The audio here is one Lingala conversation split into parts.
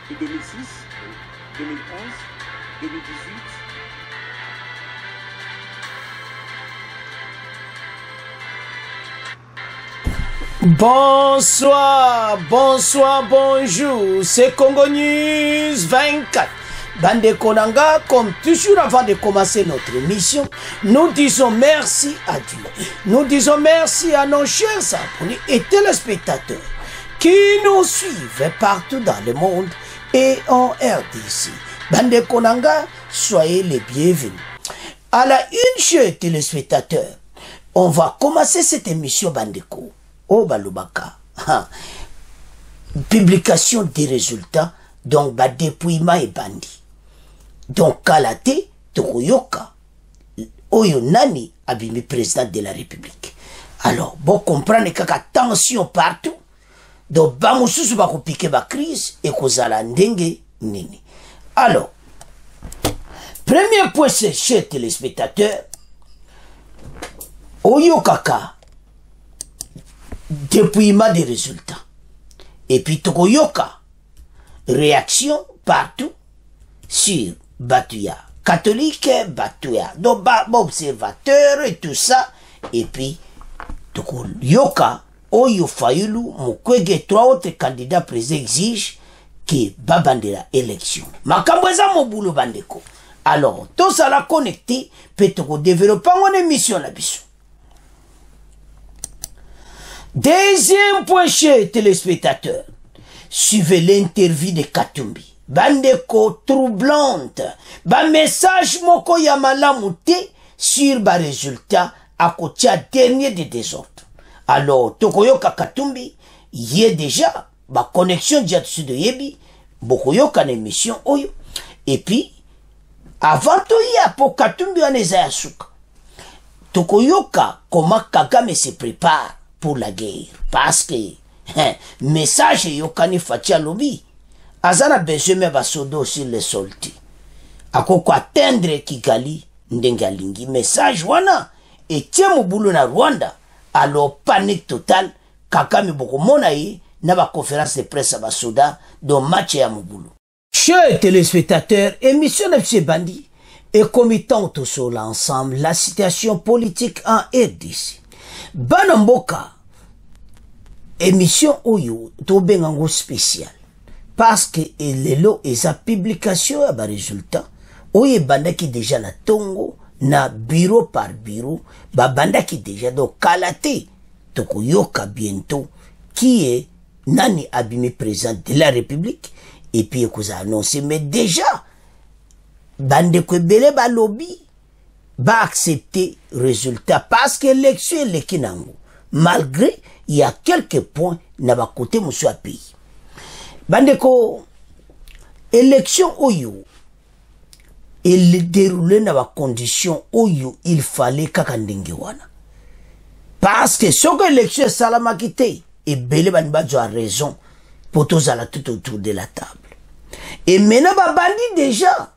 de 2006, 2011, 2018. Bonsoir, bonsoir, bonjour, c'est Congo News 24. Bande Konanga, comme toujours avant de commencer notre émission, nous disons merci à Dieu. Nous disons merci à nos chers abonnés et téléspectateurs qui nous suivent partout dans le monde et en RDC. Bande Konanga, soyez les bienvenus. À la une, chers téléspectateurs, on va commencer cette émission Bandeko. Oh Balubaka, publication des résultats, donc dépouillement et bandi. Donc Kalate, Tokoyoka, Oyo Nani, abimi président de la République. Alors, bon comprendre que tension partout, donc Bamoussous va piquer la crise et kozala ndenge nini. Alors, premier point, c'est chers téléspectateurs, Oyo Kaka. Dépouillement des résultats. Et puis Tokoyoka, réaction partout sur Batuya. Catholique, Batuya. Donc, observateur et tout ça. Et puis, Tokoyoka, Oyo Fayulu, Mukwege, 3 autres candidats présidents exigent que Babandela élection. Makambweza Mobulo Bandeko. Alors, tout ça l'a connecté, peut développer une émission là-dessus. Deuxième point, chers téléspectateurs, suivez l'interview de Katumbi. Bandeko troublante. Ba message moko ya malamu te sur ba résultat à côté dernier de désordre. Alors, Tokoyoka Katumbi, y est déjà ba connexion diatsu de yebi, bokoyoka na émission oyo. Et puis, avant to ya po Katumbi aneza ya suka. Tokoyoka comment Kagame se prépare pour la guerre. Parce que, message yokani fatia lobi, azana besoin va sodo sur les solti. Akoko atteindre Kigali, ndengalingi. Message wana, et tiens boulot na Rwanda, alors panique totale, Kagame boko mona yi, na ba conférence de presse à Basoda, dans match ya Mobulo. Chers téléspectateurs, émission de Bandi, et committant tout sur l'ensemble, la situation politique en RDC. Banamboka, émission Oyo, Tobengango spécial. Parce que lelo et sa publication à bas résultat, Oye banda qui déjà na Tongo, na bureau par bureau, ba banda qui déjà do Kalate, Tokoyoka bientôt, qui est Nani Abimi président de la République, et puis qu'on a annoncé, mais déjà, bande Kwebele ba lobby, va accepter résultat parce que l'élection est l'équinango. Malgré, il y a quelques points n'a pas côté monsieur à pays. Bandeko, élection oyo, il déroulé dans la condition oyo, il fallait kakandengewana. Parce que ce que l'élection salama quitté, et belé banbadjo a raison, pour tous à la tout autour de la table. Et maintenant, bandi déjà,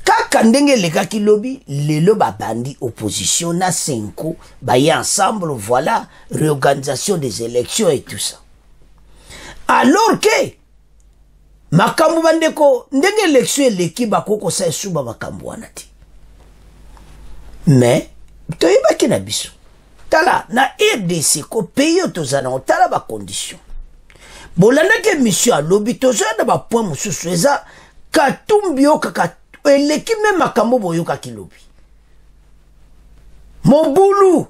Kaka ndenge leka ki lobby, lelo ba bandi opposition na 5 ba y ensemble, voilà, réorganisation des élections et tout ça. Alors que, makambu bandeko, ndenge élection leki bakoko sa suba makambu wanati. Mais, toyeba ki na biso. Tala, na RDC ko paye tozana, tala ba condition. Bolanda ke mission a lobby tozana ba point mususu eza, Katumbi yo kaka l'équipe même makambo boyoka kilobi. Mon boulot,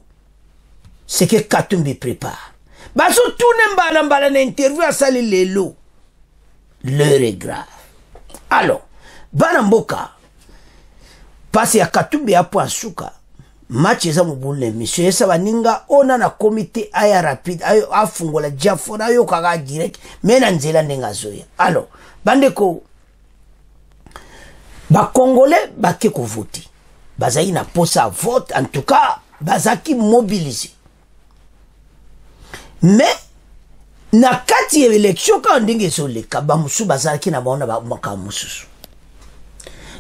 c'est que Katumbi prépare. Baso tourne mbala na interview à sali lelo. L'heure est grave. Alors, Banamboka, parce ya Katumbi a point suka, match eza mobule monsieur esa baninga ona na comité aya rapide ayo afungola jafona ayo kaka direct mena nzela ndenga zoya. Alors, bandeko ba Congolais bake ko voter. Bazaki na posa vote, en tout cas, bazaki mobilisé. Mais, na kati élection ka ndenge so leka, ba musu bazaki na baona ba maka mususu.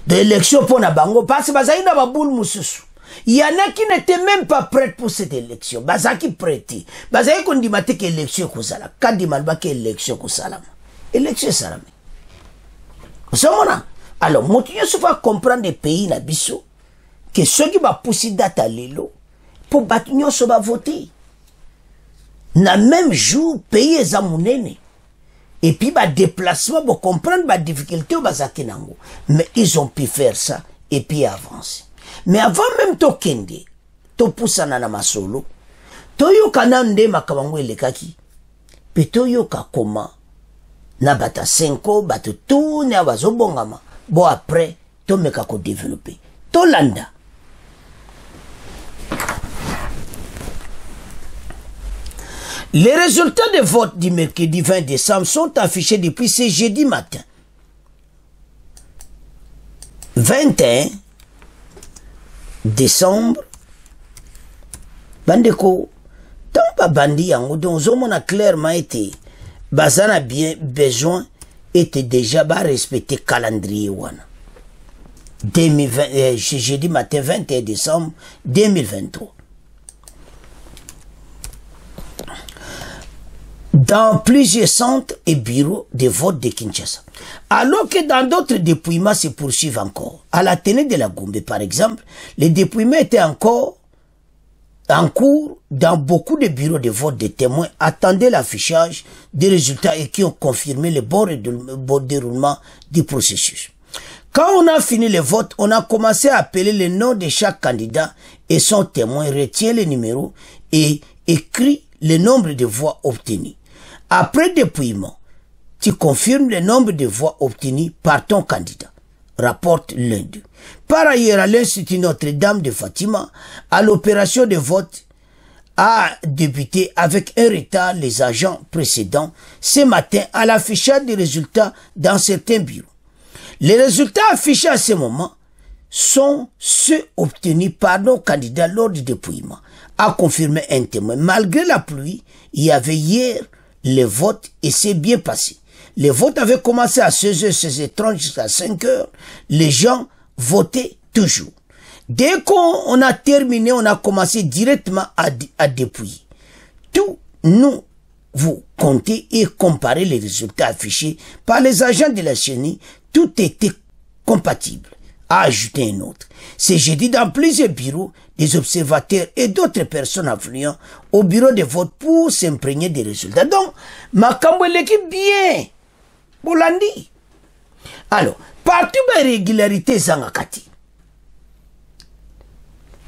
De élection pour na bango, parce que bazaki na ba boule mususu. Il y en a qui n'étaient même pas prêts pour cette élection. Bazaki prêté. Bazaki kondimate que élection kozala. Kadimalba que élection kozala. élection salame. Somona. Alors, motinyo souvent comprendre les pays na biso que ceux qui va pousser data lelo pour batunyo so va voter. Na même jour pays ezamunene. Et puis ba déplacement pour comprendre ba difficulté ba zakinango. Mais ils ont pu faire ça et puis avancer. Mais avant même to kende, to poussana na masolo, to yoka nande makabango elekaki. Pe to yoka koma na bata 5 batu tout ne abazobongama. Bon après, to meka ko développer. To landa. Les résultats des votes du mercredi 20 décembre sont affichés depuis ce jeudi matin. 21 décembre. Bandeko, tant pas bandi yango, donc on a clairement été, bazana bien besoin était déjà ba respecter calendrier wana. 2020, jeudi matin 21 décembre 2023. Dans plusieurs centres et bureaux de vote de Kinshasa. Alors que dans d'autres dépouillements se poursuivent encore. À la Ténè de la Gombe, par exemple, les dépouillements étaient encore en cours dans beaucoup de bureaux de vote. Des témoins attendaient l'affichage des résultats et qui ont confirmé le bon déroulement du processus. Quand on a fini le vote, on a commencé à appeler le nom de chaque candidat et son témoin retient les numéros et écrit le nombre de voix obtenues. Après dépouillement, tu confirmes le nombre de voix obtenues par ton candidat, rapporte lundi. Par ailleurs, à l'Institut Notre-Dame de Fatima, à l'opération de vote a débuté avec un retard les agents précédents ce matin à l'affichage des résultats dans certains bureaux. Les résultats affichés à ce moment sont ceux obtenus par nos candidats lors du dépouillement, a confirmé un témoin. Malgré la pluie, il y avait hier le vote et c'est bien passé. Le vote avait commencé à 16h, 16h30 jusqu'à 5h. Les gens votaient toujours. Dès qu'on a terminé, on a commencé directement à dépouiller. Tout nous, vous comptez et comparez les résultats affichés par les agents de la CENI. Tout était compatible. A ajouté un autre. C'est jeudi dans plusieurs bureaux, des observateurs et d'autres personnes affluent au bureau de vote pour s'imprégner des résultats. Donc, Makambo l'équipe bien. Bolandi. Alors, partout ma régularité zangakati.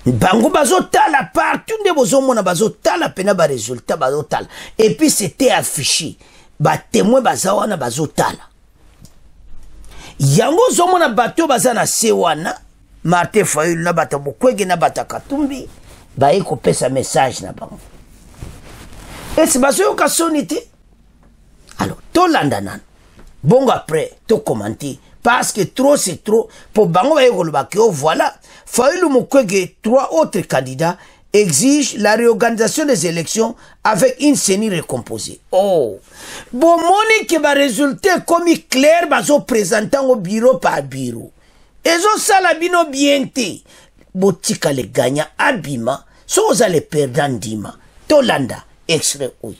Bango bazo tala partout de bozo mona bazo tala pena ba résultat bazo tala. Et puis c'était affiché. Ba témoin bazawana bazo tala. Yango zomo na bato bazana sewana Martin Fayulu na bata Mukwege na bata Katumbi ba eko pesa message na bango. Et c'est baso yoka sonité. Alors, to landanan. Bon après, to commenter. Parce que trop c'est trop. Pour bango ba eko lubakio, voilà. Fayulu Mukwege, 3 autres candidats exige la réorganisation des élections avec une CENI recomposée. Oh! Bon, moni va résulter comme clair, bazo présentant au bureau par bureau. Et zo salabino biente. Botika le gagnant abima, so oza le perdant dima. Tolanda, extrait ouy.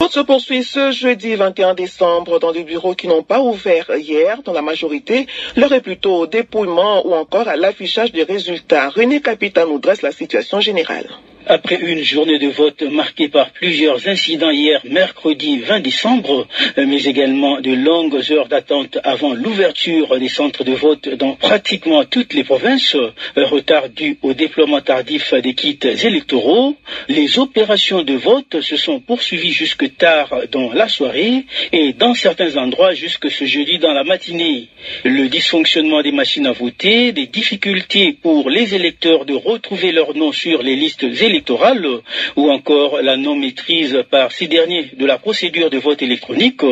Le vote se poursuit ce jeudi 21 décembre dans des bureaux qui n'ont pas ouvert hier. Dans la majorité, l'heure est plutôt au dépouillement ou encore à l'affichage des résultats. René Capita nous dresse la situation générale. Après une journée de vote marquée par plusieurs incidents hier, mercredi 20 décembre, mais également de longues heures d'attente avant l'ouverture des centres de vote dans pratiquement toutes les provinces, retard dû au déploiement tardif des kits électoraux, les opérations de vote se sont poursuivies jusque tard dans la soirée et dans certains endroits jusque ce jeudi dans la matinée. Le dysfonctionnement des machines à voter, des difficultés pour les électeurs de retrouver leur nom sur les listes électorales ou encore la non-maîtrise par ces derniers de la procédure de vote électronique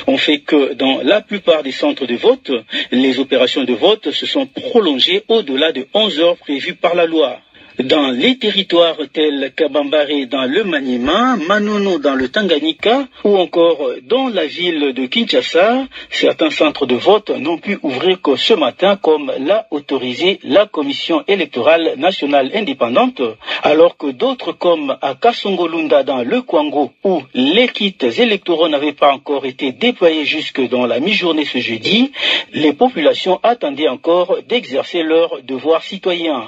ont fait que dans la plupart des centres de vote, les opérations de vote se sont prolongées au-delà de 11 heures prévues par la loi. Dans les territoires tels Kabambare dans le Maniema, Manono dans le Tanganyika ou encore dans la ville de Kinshasa, certains centres de vote n'ont pu ouvrir que ce matin comme l'a autorisé la Commission électorale nationale indépendante, alors que d'autres comme à Kasongolunda dans le Kwango où les kits électoraux n'avaient pas encore été déployés jusque dans la mi-journée ce jeudi, les populations attendaient encore d'exercer leur devoir citoyen.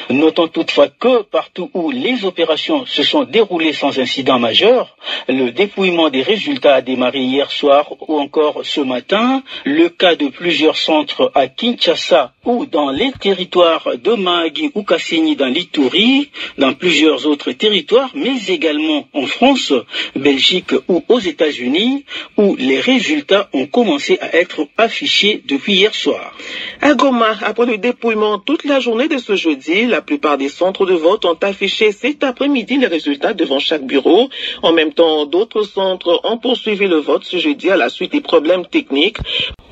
Notons toutefois que partout où les opérations se sont déroulées sans incident majeur, le dépouillement des résultats a démarré hier soir ou encore ce matin. Le cas de plusieurs centres à Kinshasa ou dans les territoires de Mahagi ou Kassini dans l'Ituri, dans plusieurs autres territoires, mais également en France, Belgique ou aux États-Unis, où les résultats ont commencé à être affichés depuis hier soir. À Goma, après le dépouillement toute la journée de ce jeudi, la plupart des centres de vote ont affiché cet après-midi les résultats devant chaque bureau. En même temps, d'autres centres ont poursuivi le vote ce jeudi à la suite des problèmes techniques.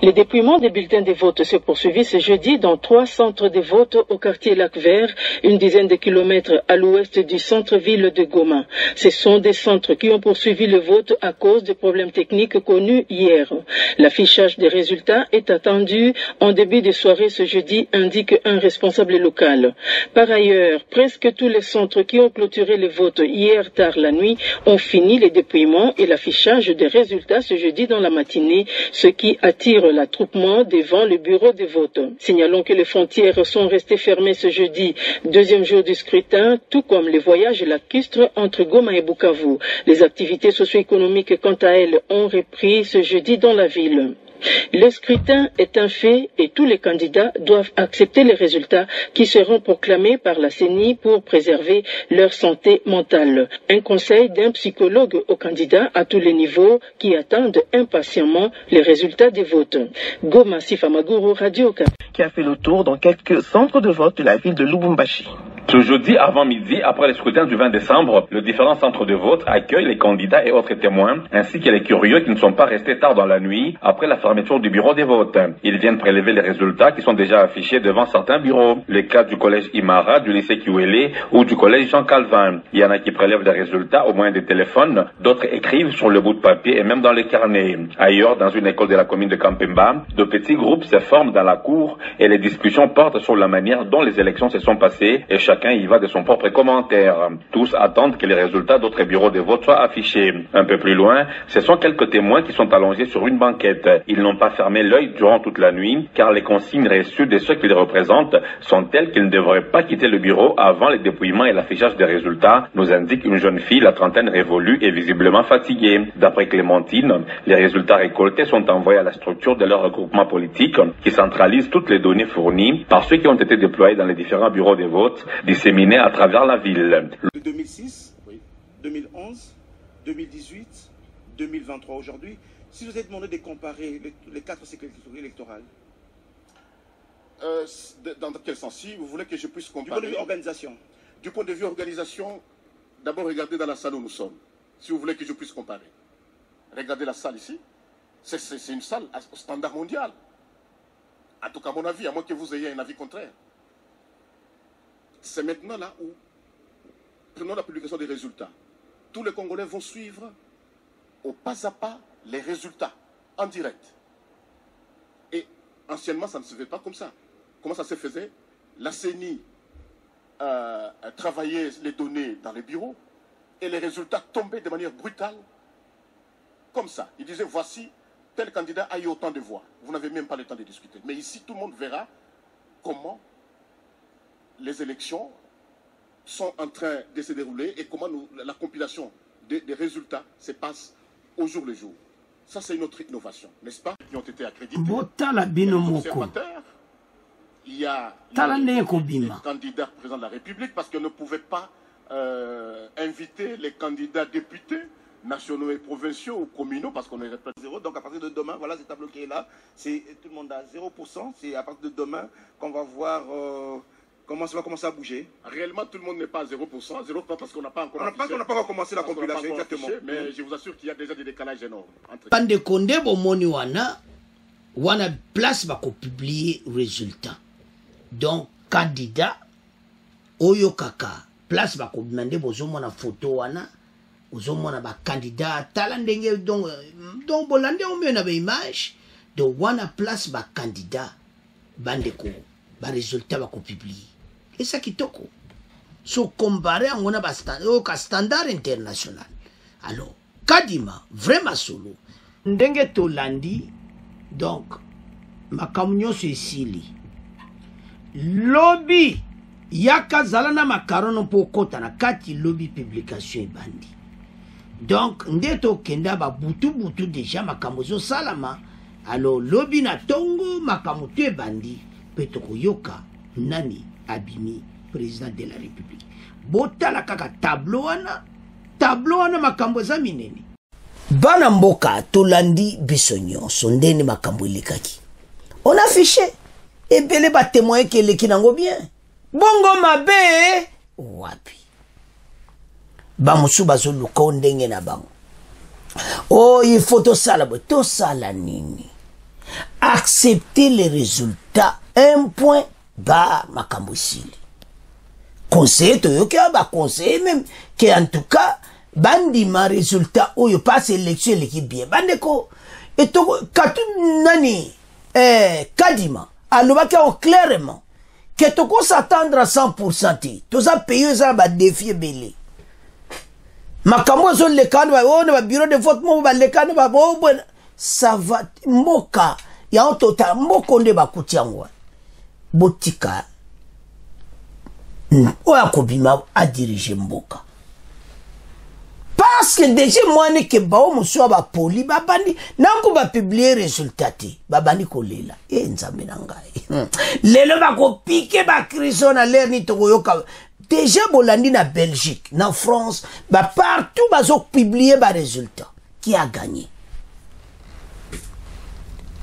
Le dépouillement des bulletins de vote s'est poursuivi ce jeudi dans 3 centres de vote au quartier Lac-Vert, une dizaine de kilomètres à l'ouest du centre-ville de Goma. Ce sont des centres qui ont poursuivi le vote à cause des problèmes techniques connus hier. L'affichage des résultats est attendu en début de soirée ce jeudi, indique un responsable local. Par ailleurs, presque tous les centres qui ont clôturé le vote hier tard la nuit ont fini les dépouillements et l'affichage des résultats ce jeudi dans la matinée, ce qui attire l'attroupement devant le bureau de vote. Signalons que les frontières sont restées fermées ce jeudi, deuxième jour du scrutin, tout comme les voyages lacustres entre Goma et Bukavu. Les activités socio-économiques, quant à elles, ont repris ce jeudi dans la ville. Le scrutin est un fait et tous les candidats doivent accepter les résultats qui seront proclamés par la CENI pour préserver leur santé mentale. Un conseil d'un psychologue aux candidats à tous les niveaux qui attendent impatiemment les résultats des votes. Goma Sifamaguru, Radio Okapi. Qui a fait le tour dans quelques centres de vote de la ville de Lubumbashi. Ce jeudi avant midi, après le scrutin du 20 décembre, le différents centres de vote accueillent les candidats et autres témoins, ainsi que les curieux qui ne sont pas restés tard dans la nuit après la fermeture du bureau des votes. Ils viennent prélever les résultats qui sont déjà affichés devant certains bureaux. Le cas du collège Imara, du lycée Kiwele ou du collège Jean Calvin. Il y en a qui prélèvent les résultats au moyen des téléphones, d'autres écrivent sur le bout de papier et même dans les carnets. Ailleurs, dans une école de la commune de Kampemba, de petits groupes se forment dans la cour et les discussions portent sur la manière dont les élections se sont passées et chacun y va de son propre commentaire. Tous attendent que les résultats d'autres bureaux de vote soient affichés. Un peu plus loin, ce sont quelques témoins qui sont allongés sur une banquette. Ils n'ont pas fermé l'œil durant toute la nuit, car les consignes reçues de ceux qui les représentent sont telles qu'ils ne devraient pas quitter le bureau avant le dépouillement et l'affichage des résultats, nous indique une jeune fille, la trentaine révolue et visiblement fatiguée. D'après Clémentine, les résultats récoltés sont envoyés à la structure de leur regroupement politique, qui centralise toutes les données fournies par ceux qui ont été déployés dans les différents bureaux de vote, disséminés à travers la ville. 2006, 2011, 2018, 2023 aujourd'hui. Si vous êtes demandé de comparer les 4 cycles électoraux, dans quel sens? Si vous voulez que je puisse comparer... Du point de vue organisation. Du point de vue organisation, d'abord regardez dans la salle où nous sommes. Si vous voulez que je puisse comparer. Regardez la salle ici. C'est une salle au standard mondial. En tout cas, à mon avis, à moins que vous ayez un avis contraire. C'est maintenant là où, prenons la publication des résultats. Tous les Congolais vont suivre au pas à pas les résultats en direct. Et anciennement, ça ne se fait pas comme ça. Comment ça se faisait? La CENI travaillait les données dans les bureaux et les résultats tombaient de manière brutale. Comme ça. Il disait, voici, tel candidat a eu autant de voix. Vous n'avez même pas le temps de discuter. Mais ici, tout le monde verra comment les élections sont en train de se dérouler et comment la compilation des résultats se passe au jour le jour. Ça, c'est une autre innovation, n'est-ce pas? Qui ont été accrédités. Il y a les candidats présidents de la République parce qu'on ne pouvait pas inviter les candidats députés nationaux et provinciaux ou communaux parce qu'on est zéro. Donc à partir de demain, voilà ce tableau qui est là, c'est tout le monde à 0%. C'est à partir de demain qu'on va voir comment ça va commencer à bouger. Réellement, tout le monde n'est pas à 0%, 0% parce qu'on n'a pas encore commencé la compilation, exactement. Mais je vous assure qu'il y a déjà des décalages énormes. Pande konde bomoni wana place va publier résultat. Donc candidat oyo kaka place bakobimande bozomona photo wana ozomona bacandidat tala ndenge donc bolande omeo na baimage donc wana place bacandidat bandeko baresultat bakopublie eza kitoko so compare yango na standard international. Alors kadima vraiment solo ndenge tolandi donc makambo nyonso esili lobi yaka zala na makarono mpo okota na kati lobi publication ebandi donc nde tokenda babutu deja makambo ezosalama. Alors lobi na tongo makambo to ebandi mpe tokoyoka nani abimi président de la république botala kaka tableau wana makambo eza minene. Bana mboka tolandi biso nyonso ndeni makambo elekaki on affiché ebele batémoin ke eleki nango bien bongo mabe wapi bamosusu bazoluka ndenge na bango. Oh, il faut tosala nini accepter les résultats un point ba makambo sili conseil toyoki ba conseil même que en tout cas bandi ma résultat oyo passe élection l'équipe bien bandeko etoko katu nani kadima alobaki clairement que toko s'attendre à 100% toza payer ça ba défi belé makambo zo lekana ba ona ba bureau de vote mo ba lekana ba bo ça va mboka ya otota mboko nde bakuti yango botika oya kobima a diriger mboka parce que déjà moi ne ke bao muso ba poli ba bandi nanko ba publier résultat ba bandi kolela nzambe na ngai lelo ba ko piquer ba criso na l'air ni to yoka déjà bolandi na Belgique na France ba partout bazo publier ba résultat qui a gagné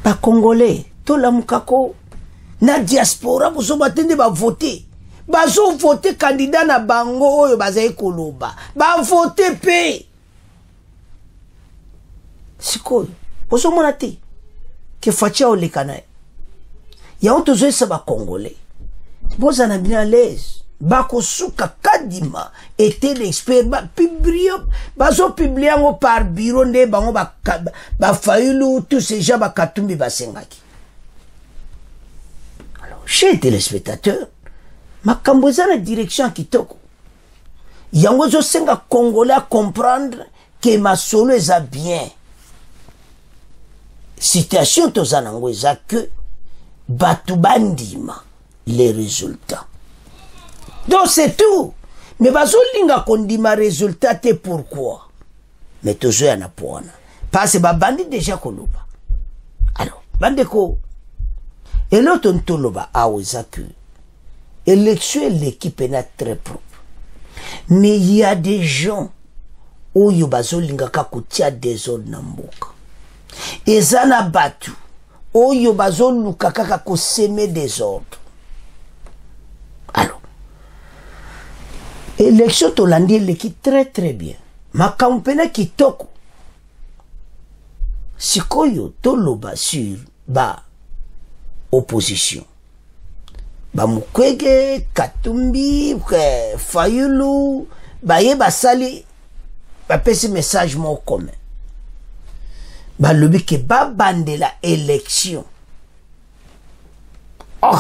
ba congolais to la mukako na diaspora bozo batende ba voter bazo voter candidat na bango oyo bazai koloba ba voter pe sikoyo bozo mona te ke facha olekana ya ontozo sa ba congolais boza na bien à l'aise bako suka kadima était l'expert ba publié bazo publié ngo par bureau nde bango ba fayulu tous ces gens ba katumbi ba sengaki. Alors chez téléspectateurs makambo za na direction kitoko yango zo senga congolais à comprendre que masolo eza bien situation tozanango eza que batu bandima les résultats. Donc c'est tout. Mais bazolinga kondima résultat te pourquoi? Mais toujours yana poana. Parce que bandi déjà koloba. Alors, bandeko. Et l'autre ntoloba aweza que élection l'équipe est très propre. Mais il y a des gens où yo bazolinga kakutia désordre na mboka. Ezana batu où yo bazoluka kaka ko semer désordre. Alors élection tolandi l'équipe très bien. Makampena kitoko. Sikoyo toloba sur ba opposition. Ba Mukwege, Katumbi, Fayulu, ba ye basali ba pesi message mo commun. Ba lobi ke ba bandela élection. Oh,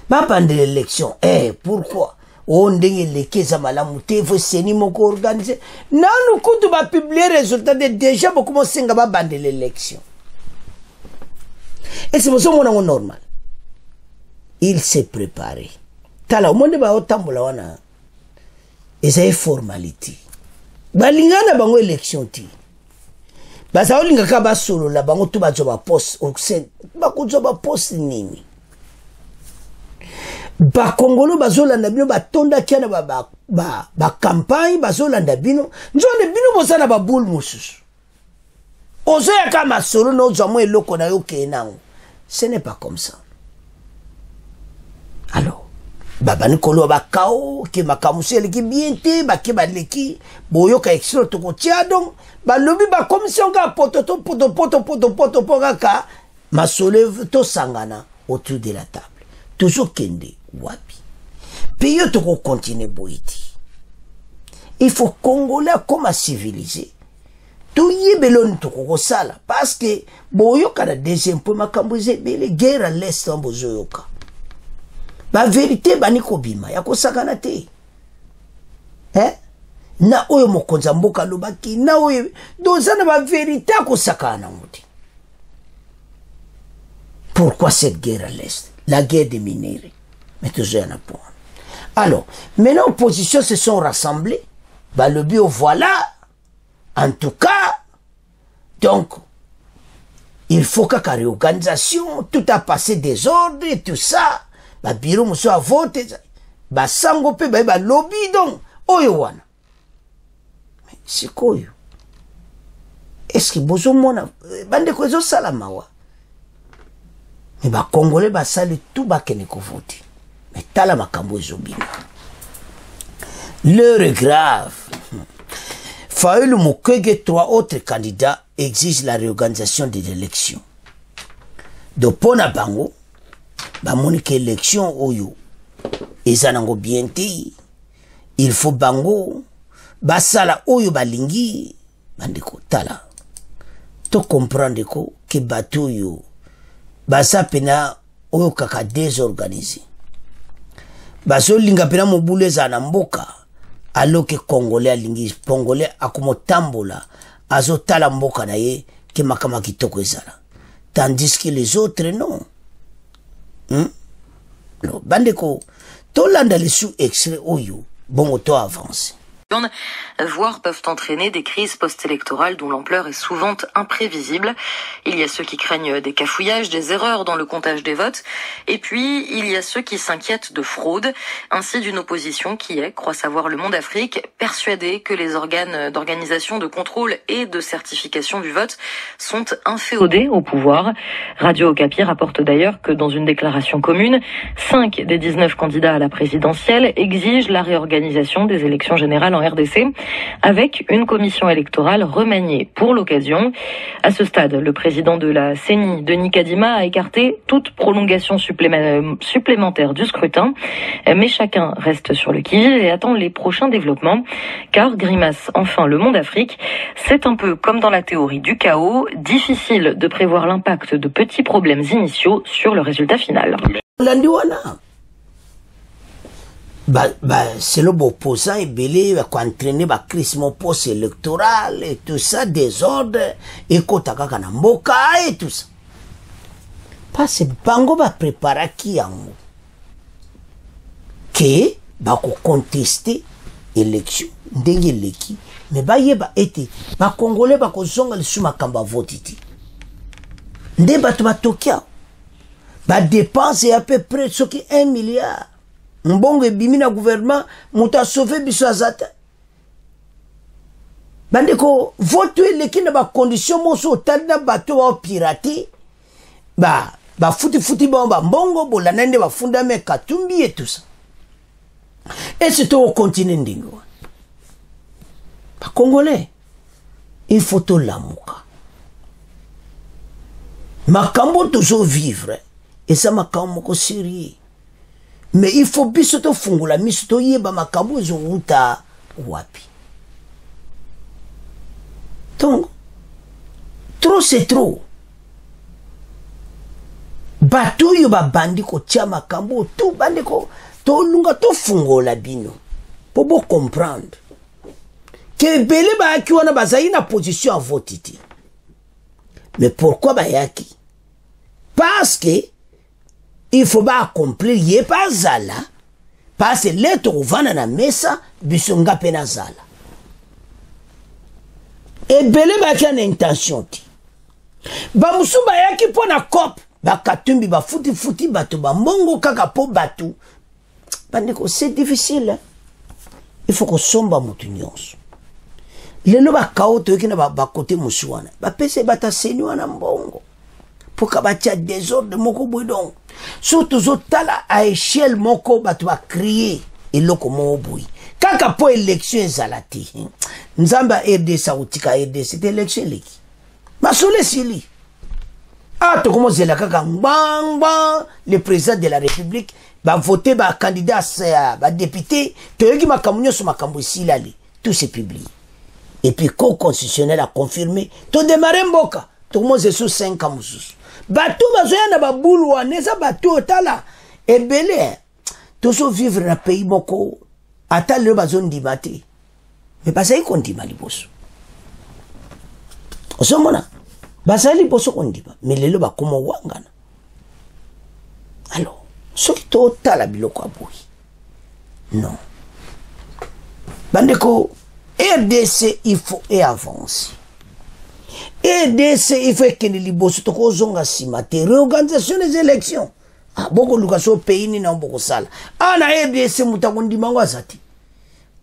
ba bandela élection. Pourquoi? On ndenge lekeza malamu te faut seni moko organiser nanu kutu ba publier résultat de déjà beaucoup mo senga ba bande l'élection et c'est mon normal il s'est préparé tala au monde ba otambola wana eza formalité balingana bango élection ti basa olinga ka ba solo la bango to ba joba poste au sein ba ko joba poste nini ba Congolo bazolanda bino batonda kiana ba campagne bazolanda bino nzone bino bozana ba boule mususu ozo ya kama solo no zamo eloko na yo kenango ce n'est pas comme ça. Alors baba nikolo ba kao ke makamuseli ki biente ba ke ba leki boyo ka extra to ko tia donc ba lobi ba commission ka poto ka masole to sangana autour de la table toujours kende wapi pays toko continuer boiti. Il faut Congolais comme civilisé. Tout y belon toko sala parce que boyoka na deuxième point makambuze bele guerre à l'est en bozoyoka. Ba vérité baniko bima ya kosakana te. Na oyo mokonza mboka lobaki na oyo dozana ba vérité kosakana ngoti. Pourquoi cette guerre à l'est? La guerre des minéraux. Mais toujours un point. Alors, maintenant, opposition se sont rassemblées. Bah, le bio, voilà. En tout cas, donc, il faut qu'à la réorganisation, tout a passé désordre et tout ça. Bah, bureau, monsieur a voté. Bah, sangope, bah, lobby, donc. Oyowana. Mais c'est quoi? Est-ce que vous avez bande quoi, salamawa? Mais les Congolais ba sali tout ba keneko voter. Mais tala makambo ezobina. L'heure est grave. Faïl Mukwege, 3 autres candidats exigent la réorganisation des élections. Donc pour na bango, ba monique élection oyo ezanango bienti. Il faut bango ba sala oyo balingi bandeko tala. To comprendre ko que bateau yo basa pena oyo kaka désorganisé. Baso linga pena mobule za na mboka alors que Congolais alingi Congolais akomotambola azotala mboka na ye ke makama kitoko ezala. Tandis que les autres non. No, bandeko to landa les sous extrait oyo bon to avance. Voire peuvent entraîner des crises post-électorales dont l'ampleur est souvent imprévisible. Il y a ceux qui craignent des cafouillages, des erreurs dans le comptage des votes. Et puis, il y a ceux qui s'inquiètent de fraude, ainsi d'une opposition qui est, croit savoir Le Monde Afrique, persuadée que les organes d'organisation, de contrôle et de certification du vote sont inféodés au pouvoir. Radio Okapi rapporte d'ailleurs que dans une déclaration commune, 5 des 19 candidats à la présidentielle exigent la réorganisation des élections générales en RDC, avec une commission électorale remaniée pour l'occasion. À ce stade, le président de la CENI, Denis Kadima, a écarté toute prolongation supplémentaire du scrutin, mais chacun reste sur le qui-vive et attend les prochains développements, car, grimace enfin Le Monde Afrique, c'est un peu comme dans la théorie du chaos, difficile de prévoir l'impact de petits problèmes initiaux sur le résultat final. C'est le beau opposant et belé va entraîner la crise post-électorale et tout ça, désordre, et kotaka kanamboka et tout ça. Parce que bango va préparer qui yango. Que va contester élection, ndenge leki, mais ba yeba ete, ba congolais ba kozonga le suma kamba votiti. Nde batu ba tokia. Ba dépense à peu près ce qui 1 milliard. Mbongo bimina gouvernement muta sauver biso azata. Bandeko vote leki na ba condition moso tanda bato wa pirater. Ba futi ba mbongo bola nende ba fundame Katumbi et tout ça. Et c'est au continent ndingo. Ba congolais il faut to lamuka. Makambo toujours vivre et ça makambo ko sérieux. Mais il faut biso to fungula miso to yeba makambo zo uta wapi. Donc trop c'est trop. Bato yo ba bandiko tia makambo tout bandiko to lunga to fungola bino. Pour bon comprendre que belé ba ki wana bazai na position à voter. Mais pourquoi ba yaki? Parce que il faut pas accomplir yé pas zala parce que l'être vana na mesa bisonga pena zala et belé ba ki na intention ti ba musuba yaki pona cop ba Katumbi ba futi bato ba mbongo kaka po bato bandeko c'est difficile hein? Il faut qu'on somba mutu nyonso lelo ba kaoto yaki na ba côté musuwana ba pese bata seni wana mbongo pour kabatia désordre moko bouidon surtout zotala à échelle moko batu ba crier eloko mo boui kaka po élection ezalati nzamba RDC utika RDC c'était élection leki masole sili to comment zela kaka bang le président de la République ba voter ba candidat ba député toyoki makambo nyonso makambo isilali tout c'est publié et puis Cour constitutionnelle a confirmé to démarrer mboka to moze sous 5 ans mususu bato bazoya na babulu wana eza bato otala ebele tozo vivre na pays moko ata lelo bazondima te mais bazali kondima liboso osomona bazali liboso kondima mais lelo bakoma wangana alors soki totala biloko aboyi non bandeko RDC il faut avancer RDC il faut que liboso tokozonga sima te réorganisation des élections ah boko lukaso pays ni na boko sala na RDC mutakondima ngwazati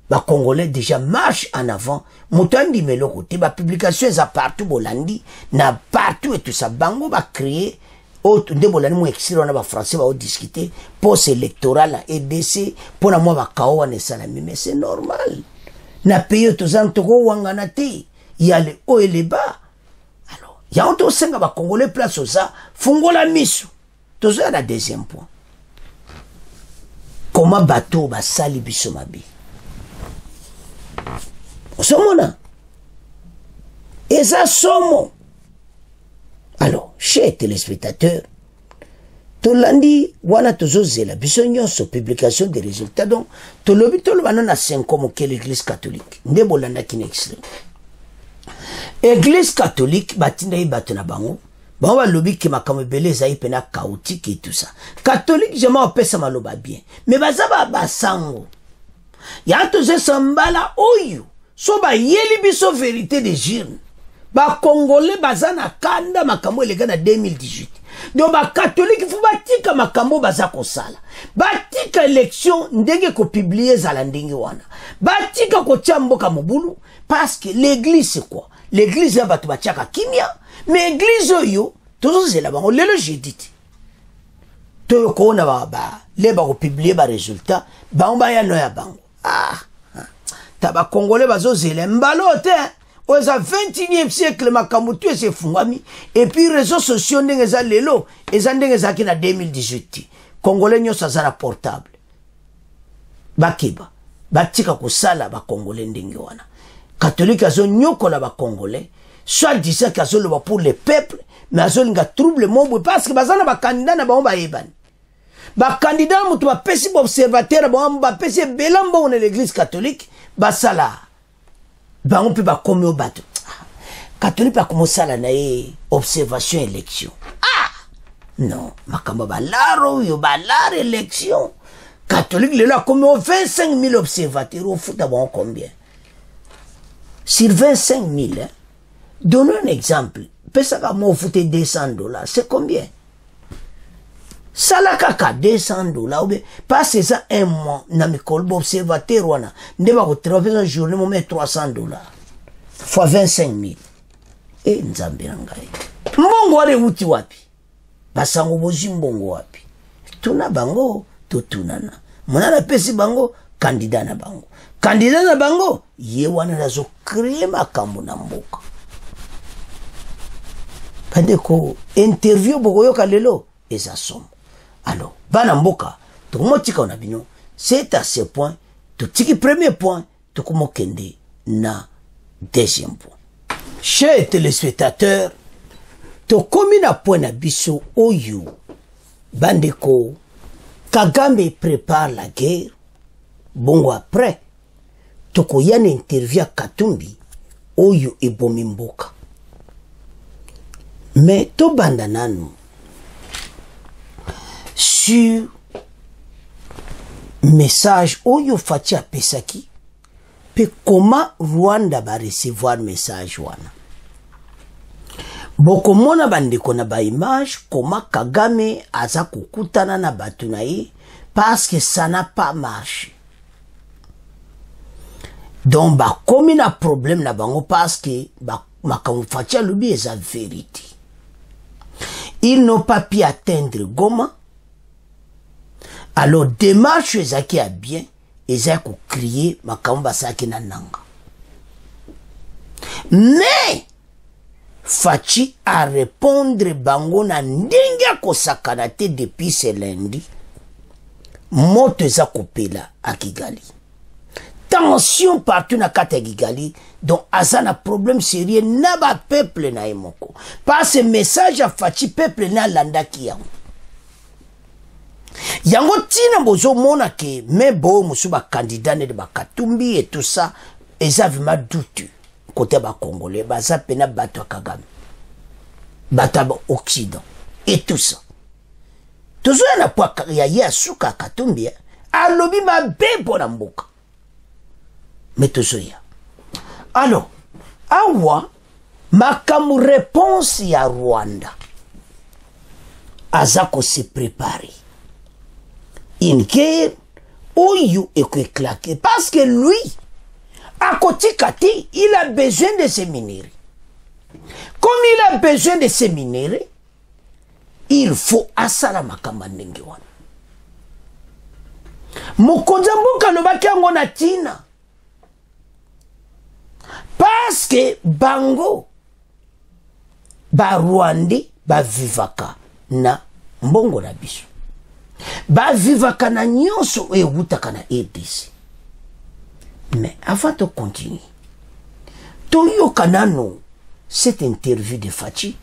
ba congolais déjà marche en avant mutandi meloko te ba publication za partout bolandi na partout et tout ça bango ba créer autre de bolani mo exilo na ba français ba discuter post électoral à RDC pour na moi ba kawa ne salami mais c'est normal na pays to zantoko wangana te il y a les hauts et les bas alors il y a auto senga ba congolais place ça fungola miso to ça la deuxième point comment bateau ba sali biso mabi osomona eza somo. Alors, chers téléspectateurs, tolandi wana tozozela biso nyonso publication des résultats donc tolobi tolobana na 5 comme que l'église catholique nde bolanda ki extrait église catholique batinda ibato na bango ba lobi ki makambo belé za ipena chaotique et tout ça catholique je m'appelle maloba bien mais bazaba basango ya toze sambala oyo so ba yeli biso vérité de jirne ba congolais bazana kanda makambo elega na 2018 donc ba catholique fu batika makambo baza kosala batika élection ndenge ko publier zala ndenge wana batika ko chamboka mobulu parce que l'église c'est quoi l'église ya batu bachaka kimia mais église oyo tozozela bango lelo jeudi to ko na ba leba ko publier ba résultat ba on ya no ya bango taba congolais bazozela mbalote au 21e siècle makambo tu se fungami et puis réseaux sociaux ndenge za lelo eza ndenge za ki na 2018 congolais nyosa za na portable bakiba batika kusala ba congolais ndenge wana catholique azo nyoko la ba congolais soit disait kazo le pour le peuple mais azo linga trouble mombo parce que bazana ba candidat na ba ebani ba candidat mutu ba pesi observateur ba pesi belambo na l'église catholique basala bango pe ba komi obato catholique pa komosala na observation élection non makamba balaro yo balare élection catholique lelo a komi 25 000 observateurs au foot bon combien sur 25 000 hein? Donnons un exemple pesa ka mo foot $200 c'est combien salaka $200 ou bien passe ça un mois na mikolo observateur wana ndeba ko travailler une journée mo met $300 fois 25 000 et nzambe ngai mbongo wale uti wapi basango bozi mbongo wapi tuna bango to tunana monana pesi bango candidat na bango ye wana nazo créer makambo na mboka pandeko interview bokoyo kalelo eza somo. Alors, bana mboka, tokomotika na bino, c'est à ce point, tiki premier point, tokomokende na deuxième point. Chers téléspectateurs, tokomi na point na biso oyo, bandeko, Kagame prépare la guerre, bongo après, tokoyana interview Katumbi, oyo ebomi mboka. Mais to banda nanu, sur message oyo fati a pesaki pe comment Rwanda ba recevoir message wana boko mona bandeko na ba image comment Kagame aza kukutana na batu na ye parce que ça n'a pas marché donc ba komi na problème na bango parce que ba makambo fati a lubi eza vérité ils n'ont pas pu atteindre Goma. Alors, démarche ezaki a bien, ezaki crier makamba saki na nanga. Mais, Fachi a répondre bango na ndenge ko sakanate depuis ce lundi. moto eza kopela à Kigali. Tension partout na kata ya Kigali, donc aza na problème sérieux na ba peuple na emoko. Par ce message a faci peuple na landaki yango. Yango tina bozo mona ke me bo musu ba candidat ne de ba Katumbi et tout ça, eza vraiment doutu côté ba congolais, baza pena bato Kagame. Bato ba Occident et tout ça. Tozo na po ya suka Katumbi, alobi ba bebo na mboka. Mais tozoya. Alors, awa makamu réponse ya Rwanda. Azako se préparer. Une guerre oyo éclater parce que lui à côté Kati, il a besoin de ces minéraux. Comme il a besoin de ces minéraux, il faut asala makamba ndenge wana. Mokonza mboka lobaki yango na tina. Parce que bango ba Rwandi ba vivaka na mbongo na biso. Ba vivaka na nyonso ewutaka na RDC. Mais avant de continuer, toyo kanano cette interview de Fachi.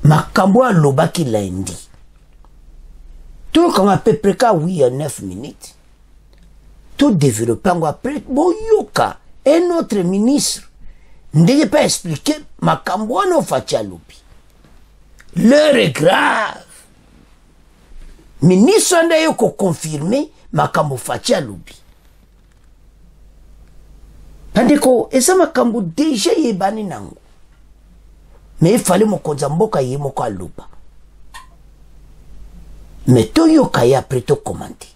Makambo alobaki lundi. Toyo kanga à peu près 8 à 9 minutes. Tout développant après, boyoka, un autre ministre, ne pas expliquer makambo no Fachi alobi. L'heure est grave. Ministre anda yoko confirmer makambo Fachi alobi. Tandeko, esa makambo déjà yebani nango. Mais il fallait mokonza mboka yemoko aloba. Mais toyoka ya après to commenter.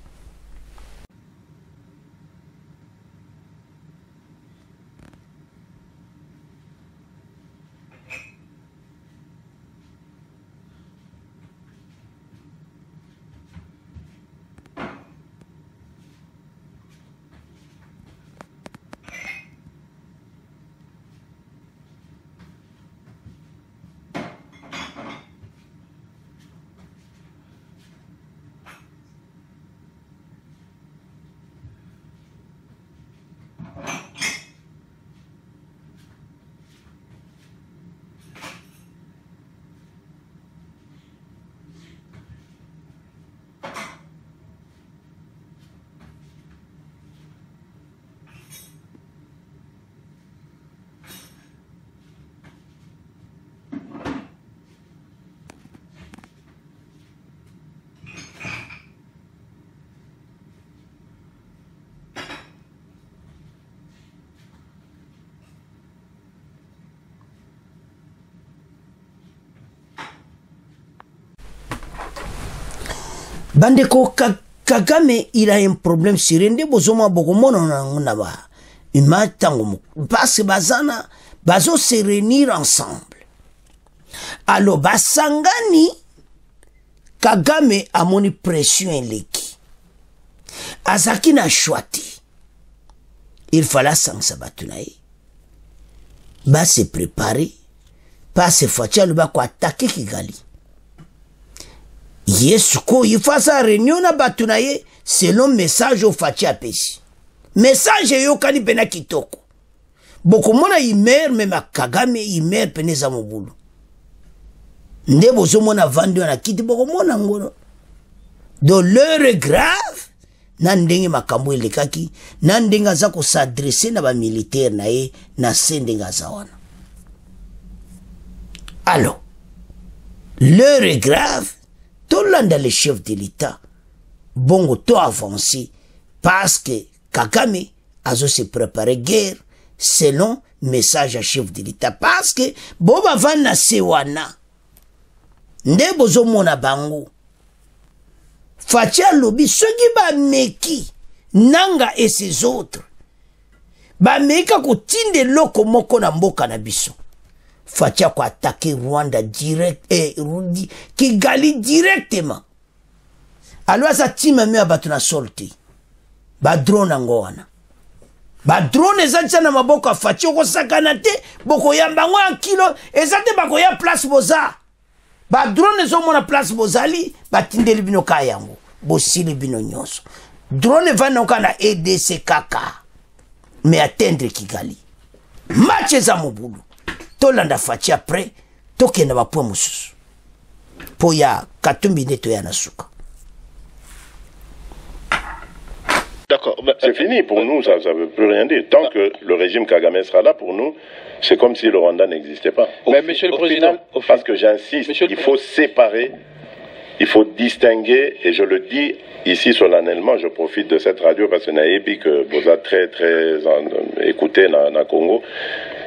Bandeko Kagame, il a un problème sérieux. Nde bozoma bokomono na ba. Imatango parce que bazana bazo se réunir ensemble. Alors basangani Kagame a moni pression eleki. Azaki na chouati. Il fallait sans batunaye. Ba se préparer. Pas se Fachi aloba ko attaquer Kigali. Yesu ko ifasa réunion na batunaye selon message au Fachi apesi. Message yo kani pena kitoko. Boko mona imer mema Kagame imer peneza mobulu. Nde bozo mona vandu na kiti boko mona ngono. De l'heure grave na ndenge makambo elekaki na ndenge za ko s'adresser na ba militaire na ye na sendenga za wana. Alors l'heure est grave. Tout le monde le chef de l'État, bongo tout avancé, parce que Kagame a se préparé guerre selon message à chef de l'État. Parce que Boba Vanna Sewana, nde bozo mona bango, Fachi alobi, ceux qui ba meki, Nanga et ses autres, ba meka ko tinde loko moko na mboka na biso. Fachi a attaqué Rwanda direct et Kigali directement. Alors ça tima me abatu na solti. Ba drone angoana. Ba drone ezatisa na maboko Fachi ko sakana te boko yamba ngo en kilo ezate bako ya place boza. badrone ezomona place bozali batindeli bino ka yango bosili bino nyonso drone vana okana EDC kaka mais atteindre Kigali match eza mobulu tolanda faci après tokenda bapoint mosusu po ya Katumbi neto ya nasuka. D'accord. C'est fini pour nous, ça ne veut plus rien dire. Tant que le régime Kagame sera là pour nous, c'est comme si le Rwanda n'existait pas. Mais Monsieur le Président, parce que j'insiste, il faut séparer, il faut distinguer, et je le dis ici solennellement, je profite de cette radio parce que Naïbi que vous avez très écouté dans le Congo,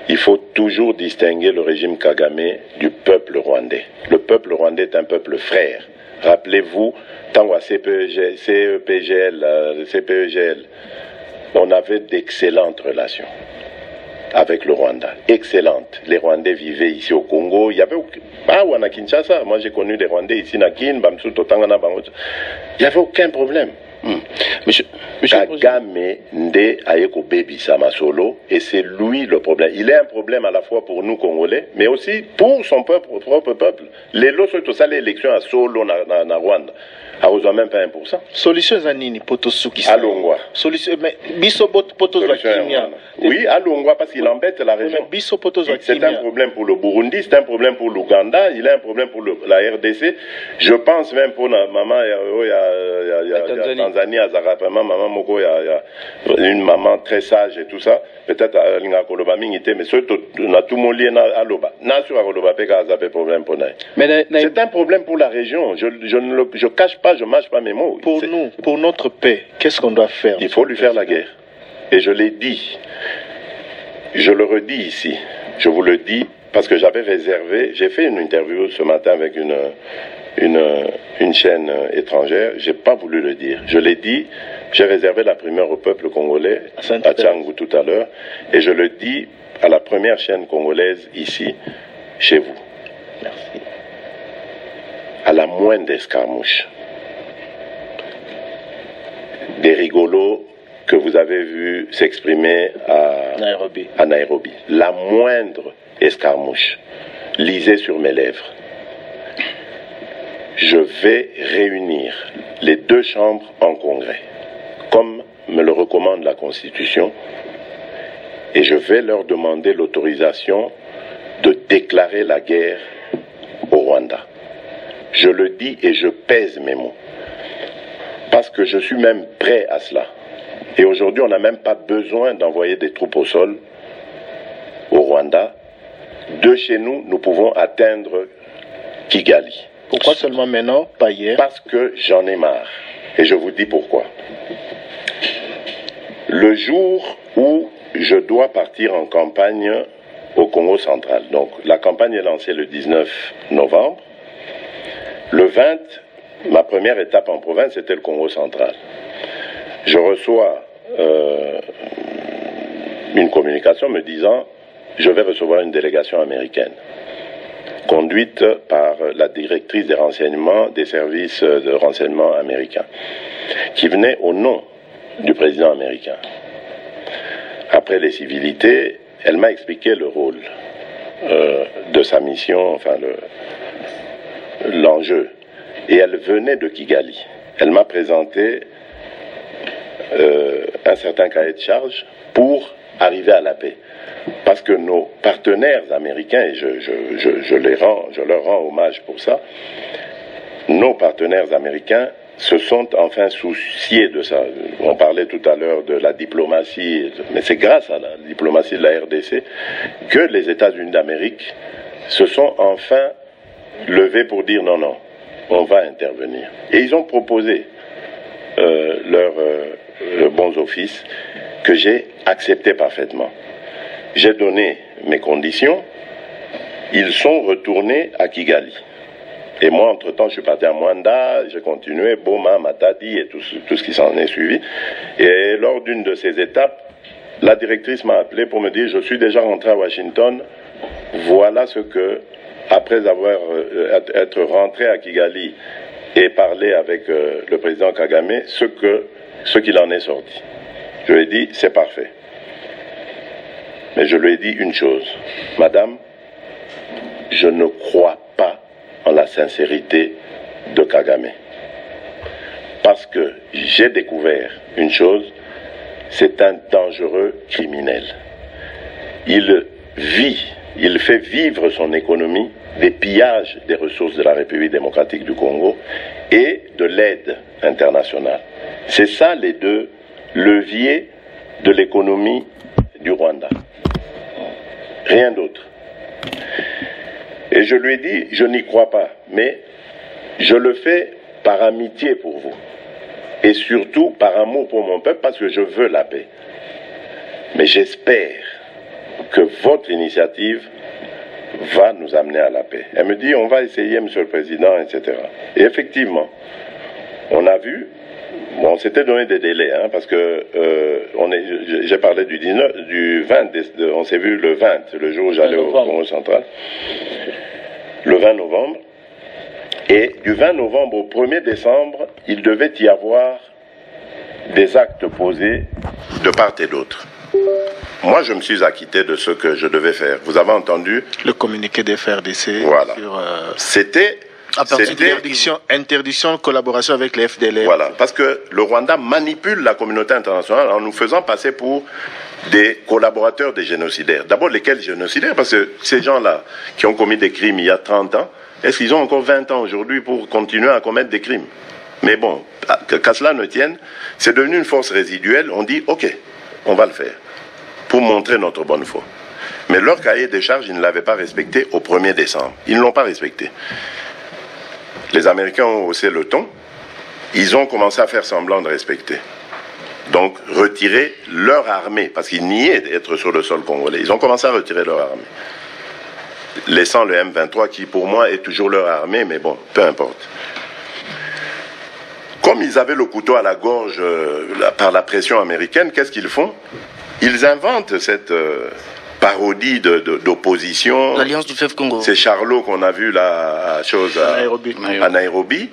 il faut toujours distinguer le régime Kagame du peuple rwandais. Le peuple rwandais est un peuple frère. Rappelez-vous, tant à CPEGL, on avait d'excellentes relations avec le Rwanda. Excellentes. Les Rwandais vivaient ici au Congo. Il y avait à Kinshasa. Moi, j'ai connu des Rwandais ici à Kin, Bamsou, Totangana, Bamsou. Il n'y avait aucun problème. Monsieur Kagame Nde Ayeko Baby Samasolo, et c'est lui le problème. Il est un problème à la fois pour nous Congolais, mais aussi pour son propre peuple. Les lots sont ça l'élection à Solo na Rwanda. A besoin même pas 1%. Solution Zanini Potosuki. Alongwa. Solution mais Biso Potozakimia. Oui, Alongwa parce qu'il embête la région. Biso Potozakimia. C'est un problème pour le Burundi, c'est un problème pour l'Ouganda, il a un problème pour la RDC. Je pense même pour maman Tanzanie Azarapama, maman Moko il y a une maman très sage et tout ça. Peut-être Linga Koloba Mingité mais surtout na tout mon lien à Loba. Na sur Koloba Peka Azapé problème pour naï. C'est un problème pour la région. Je cache pas, je mâche pas mes mots. Pour nous, pour notre paix, qu'est-ce qu'on doit faire? Il faut lui faire la guerre. Et je l'ai dit, je le redis ici, je vous le dis, parce que j'avais réservé, j'ai fait une interview ce matin avec une chaîne étrangère, j'ai pas voulu le dire. Je l'ai dit, j'ai réservé la primeur au peuple congolais, à Tchangou tout à l'heure, et je le dis à la première chaîne congolaise ici, chez vous. Merci. À la moindre escarmouche, des rigolos que vous avez vus s'exprimer à Nairobi. La moindre escarmouche, lisez sur mes lèvres. Je vais réunir les deux chambres en congrès, comme me le recommande la Constitution, et je vais leur demander l'autorisation de déclarer la guerre au Rwanda. Je le dis et je pèse mes mots. Parce que je suis même prêt à cela. Et aujourd'hui, on n'a même pas besoin d'envoyer des troupes au sol au Rwanda. De chez nous, nous pouvons atteindre Kigali. Pourquoi seulement maintenant, pas hier? Parce que j'en ai marre. Et je vous dis pourquoi. Le jour où je dois partir en campagne au Congo central, donc la campagne est lancée le 19 novembre, le 20, ma première étape en province, c'était le Congo central. Je reçois une communication me disant « Je vais recevoir une délégation américaine, conduite par la directrice des renseignements, des services de renseignement américains, qui venait au nom du président américain. » Après les civilités, elle m'a expliqué le rôle de sa mission, enfin l'enjeu. Et elle venait de Kigali. Elle m'a présenté un certain cahier de charge pour arriver à la paix. Parce que nos partenaires américains, et je leur rends hommage pour ça, nos partenaires américains se sont enfin souciés de ça. On parlait tout à l'heure de la diplomatie, mais c'est grâce à la diplomatie de la RDC que les États-Unis d'Amérique se sont enfin levés pour dire non, non, on va intervenir. Et ils ont proposé leurs bons offices que j'ai accepté parfaitement. J'ai donné mes conditions, ils sont retournés à Kigali. Et moi, entre-temps, je suis parti à Mwanda, j'ai continué, Boma, Matadi et tout ce qui s'en est suivi. Et lors d'une de ces étapes, la directrice m'a appelé pour me dire, je suis déjà rentré à Washington, voilà ce que, après être rentré à Kigali et parler avec le président Kagame, ce qu'il en est sorti. Je lui ai dit, c'est parfait. Mais je lui ai dit une chose, madame, je ne crois pas en la sincérité de Kagame. Parce que j'ai découvert une chose, c'est un dangereux criminel. Il fait vivre son économie des pillages des ressources de la République démocratique du Congo et de l'aide internationale. C'est ça les deux leviers de l'économie du Rwanda. Rien d'autre. Et je lui ai dit, je n'y crois pas, mais je le fais par amitié pour vous. Et surtout par amour pour mon peuple, parce que je veux la paix. Mais j'espère que votre initiative va nous amener à la paix. Elle me dit, on va essayer, Monsieur le Président, etc. Et effectivement, on a vu, on s'était donné des délais, hein, parce que j'ai parlé du 20, on s'est vu le 20, le jour où j'allais au Congo central, le 20 novembre. Et du 20 novembre au 1er décembre, il devait y avoir des actes posés de part et d'autre. Moi, je me suis acquitté de ce que je devais faire. Vous avez entendu le communiqué des FRDC. Voilà. C'était à partir de interdiction de collaboration avec les FDLR. Voilà, parce que le Rwanda manipule la communauté internationale en nous faisant passer pour des collaborateurs des génocidaires. D'abord, lesquels génocidaires? Parce que ces gens-là qui ont commis des crimes il y a 30 ans, est-ce qu'ils ont encore 20 ans aujourd'hui pour continuer à commettre des crimes? Mais bon, qu'à cela ne tienne, c'est devenu une force résiduelle. On dit, ok, on va le faire, pour montrer notre bonne foi. Mais leur cahier des charges, ils ne l'avaient pas respecté au 1er décembre. Ils ne l'ont pas respecté. Les Américains ont haussé le ton. Ils ont commencé à faire semblant de respecter. Donc, retirer leur armée, parce qu'ils niaient d'être sur le sol congolais. Ils ont commencé à retirer leur armée, laissant le M23 qui, pour moi, est toujours leur armée, mais bon, peu importe. Comme ils avaient le couteau à la gorge par la pression américaine, qu'est-ce qu'ils font? Ils inventent cette parodie d'opposition. L'Alliance du fleuve Congo. C'est Charlot qu'on a vu à Nairobi,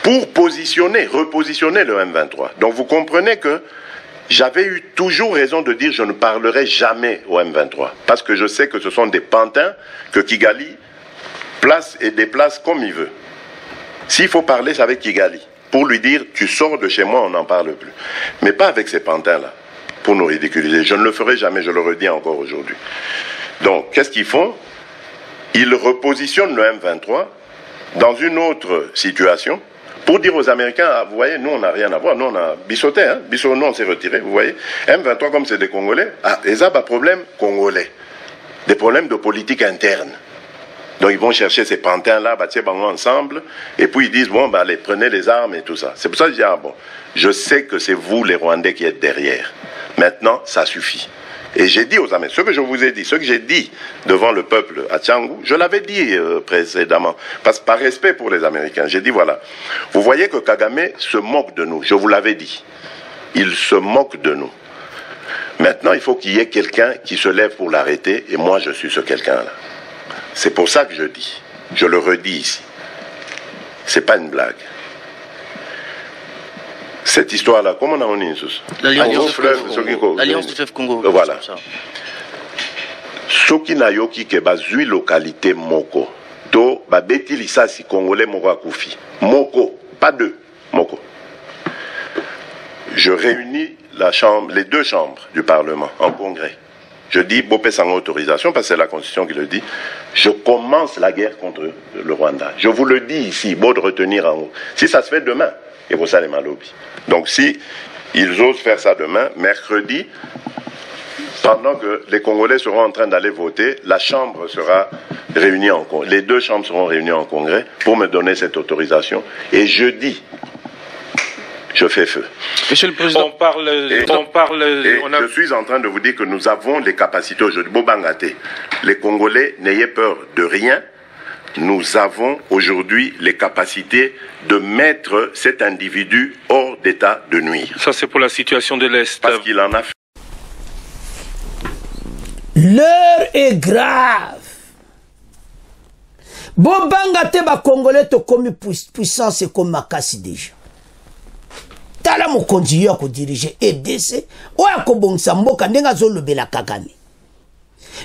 pour repositionner le M23. Donc vous comprenez que j'avais eu toujours raison de dire je ne parlerai jamais au M23. Parce que je sais que ce sont des pantins que Kigali place et déplace comme il veut. S'il faut parler, c'est avec Kigali. Pour lui dire, tu sors de chez moi, on n'en parle plus. Mais pas avec ces pantins-là, pour nous ridiculiser. Je ne le ferai jamais, je le redis encore aujourd'hui. Donc, qu'est-ce qu'ils font? Ils repositionnent le M23 dans une autre situation, pour dire aux Américains, ah, vous voyez, nous, on n'a rien à voir. Nous, on a bissoté, hein. Bissot, nous, on s'est retiré, vous voyez. M23, comme c'est des Congolais, ah, ils ont des problèmes congolais. Des problèmes de politique interne. Donc, ils vont chercher ces pantins-là, bâtir ensemble, et puis ils disent, bon, bah, allez, prenez les armes et tout ça. C'est pour ça que je dis, ah, bon, je sais que c'est vous, les Rwandais, qui êtes derrière. Maintenant, ça suffit. Et j'ai dit aux Américains, ce que je vous ai dit, ce que j'ai dit devant le peuple à Tchangou, je l'avais dit précédemment, parce que par respect pour les Américains, j'ai dit voilà, vous voyez que Kagame se moque de nous, je vous l'avais dit, il se moque de nous. Maintenant, il faut qu'il y ait quelqu'un qui se lève pour l'arrêter, et moi je suis ce quelqu'un-là. C'est pour ça que je dis, je le redis ici, c'est pas une blague. Cette histoire-là, comment on a dit l'Alliance du fleuve Congo. Voilà. Soki na yoki ke bazui localité moko. To babeti lisasi congolais moko akufi. Moko, pas deux. Moko. Je réunis les deux chambres du Parlement en congrès. Je dis, Bopé sans autorisation, parce que c'est la Constitution qui le dit, je commence la guerre contre le Rwanda. Je vous le dis ici, beau de retenir en haut. Si ça se fait demain, et pour ça les malobis. Donc si ils osent faire ça demain, mercredi, pendant que les Congolais seront en train d'aller voter, la Chambre sera réunie en congrès. Les deux chambres seront réunies en congrès pour me donner cette autorisation. Et jeudi, je fais feu. Monsieur le Président, je suis en train de vous dire que nous avons les capacités aujourd'hui. Bobangate, les Congolais, n'ayez peur de rien. Nous avons aujourd'hui les capacités de mettre cet individu hors d'état de nuire. Ça, c'est pour la situation de l'Est. Parce qu'il en a fait. L'heure est grave. Bobangate ba Congolais to comme puissance comme Makasi déjà. Tala mokonzi yo ko diriger EDC o akobongisa mboka ndenga zolobela Kagame.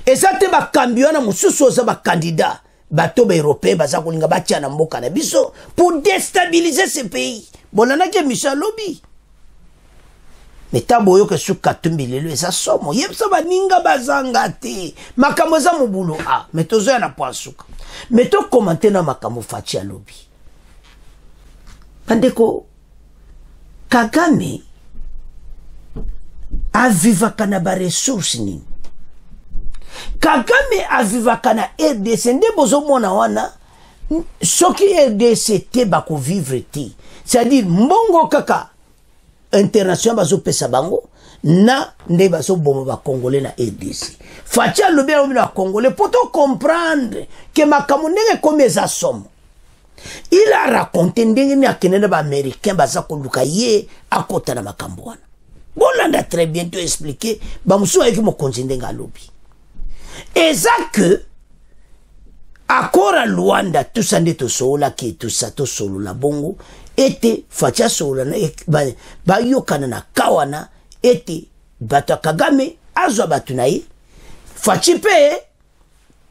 Ezate ba kambiona mususu oza ba candidat bato ba européen baza kolinga batia na mboka na biso pour déstabiliser ce pays. Bolanaki Michel Lobby. Mais taboyo que sous Katumbi lelo esa somo. Yebsa baninga bazanga te. Makambo za mubulo a. Mais tozo ya na poasuka. Mais to commenter na makambo Fatia Lobby. Bandeko Kagame avivaka na ba ressources nini. Kagame avivaka na RDC nde bozo mona wana soki RDC te bako vivre te. C'est-à-dire mbongo kaka international bazo pesa bango na nde bazo bomo ba congolais na RDC. Fatia Lobby na congolais pour te comprendre que makambo ndenge comme eza somme. Il a raconté ndenge ni akenenda ba américain baza koluka ye akota na makambo wana. Bolanda très bien te expliquer ba musu ayiki mo konzindenga Lobby. Eza que akora Luanda tout ça ndeto sola ki tout ça to solo la bongo ete Fatia sola na ba yokana na kawana ete bato Kagame azwa batu na ye Fachipe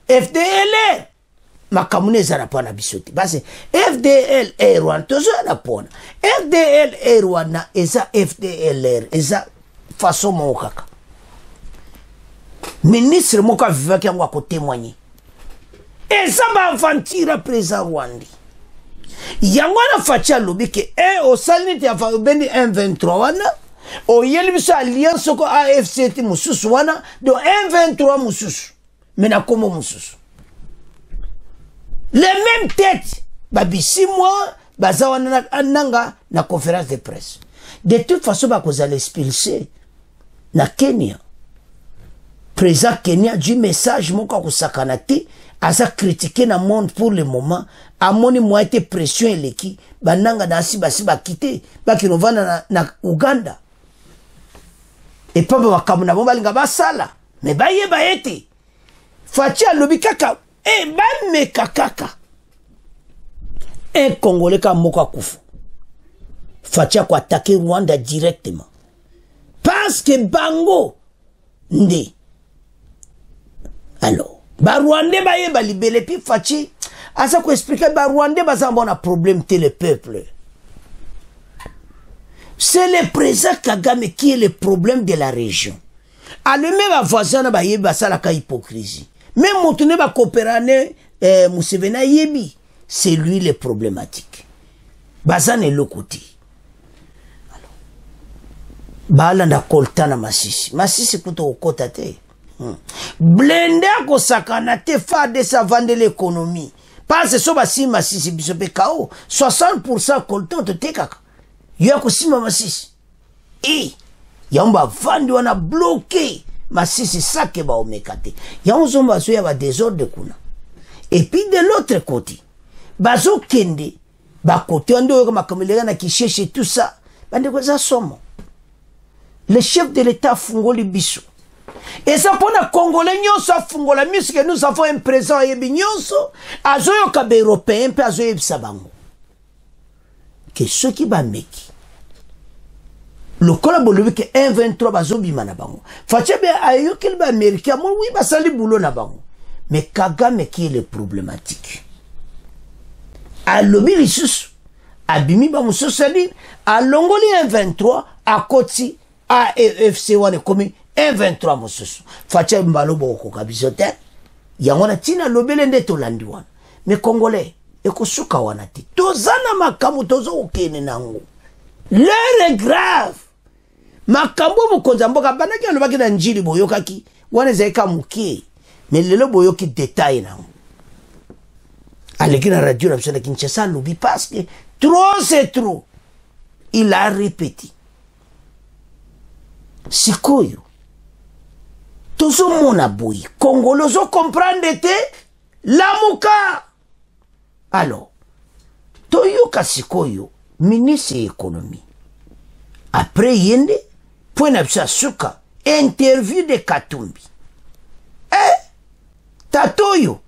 FDLR makamune zara pona bisoti base FDL Rwanda tozo na pona FDL Rwanda eza FDLR eza façon mokaka ministre moka vivaki yango ko témoigner eza ba aventure président Rwanda yango na Fatia Lobby ke o salite afa bendi M23 wana o yelbiso alliance ko AFC ti mususu wana do M23 mususu mena komo mususu les mêmes têtes babi 6 mois bazawana nanga na conférence de presse de toute façon ba koza l'expulser na Kenya président Kenya du message moko ko sakana te asa critiquer na monde pour le moment amoni mo été pression eleki bananga na si ba quitter ba kinovana na Uganda et pas ba kamuna bo balinga basala mais ba yeba ete Fatia Lobby kaka ba me kaka un Congolais ka moko kufu Fatia ko attaquer Rwanda directement parce que bango nde alors ba Rwandais ba yeba libele puis Fatia asa ko expliquer ba Rwandais baza bon problème te le peuple. C'est le président Kagame qui est le problème de la région. A le même voisin ba yeba sala ka hypocrisie. Même montone ba coopérane Museveni yebi, c'est lui le problématique. Bazane le côté. Bala na koltana Masisi kuto okota te. Blende ko sakana te fa de sa vendre l'économie. Parce so basi Masisi bisope kao 60% kolton te kaka. Yako sima Masisi. Yamba vandi wana bloqué Masisi sake ba omekate. Yanzo baso ya ba désordre kuna. Et puis de l'autre côté, bazo kende ba côté ndo ko makamelega na kisheche tout ça. Bande ko za somo. Le chef de l'État fungoli biso. Et ça pour les Congolais, fungola musique, nous avons un présent et bignonso, azoyo kabe européen, pe azoyo sabango. Que ceux qui va meki. Le collabole que 1-23 bazo bimana bango. Fachebe ayo qu'il va américain, moi oui, basali boulot na bango. Mais Kagame qui est le problématique. A lobi risus, abimi ba muso sali, a longoli 1-23, a koti, a FC wane komi, 1-23 mususu. Fatia mbalobo okoka bisote. Yangona tina lobele nde tolandi wana. Me Congolais, eko suka wana ti. Tozana makamu tozo okene nango. L'heure est grave. Makambo mukonza mboka banaki alobaki na njili boyokaki. Wana zaika mukie. Me lelo boyoki détail nango. Aleki na radio na bisona Kinshasa lobi parce que trop c'est trop. Il a répété. Sikoyo. Tozo mona boy. Congolais zo comprendre te lamuka. Alors, toyoka sikoyo ministre économie. Après yende point na suka interview de Katumbi. Tatoyo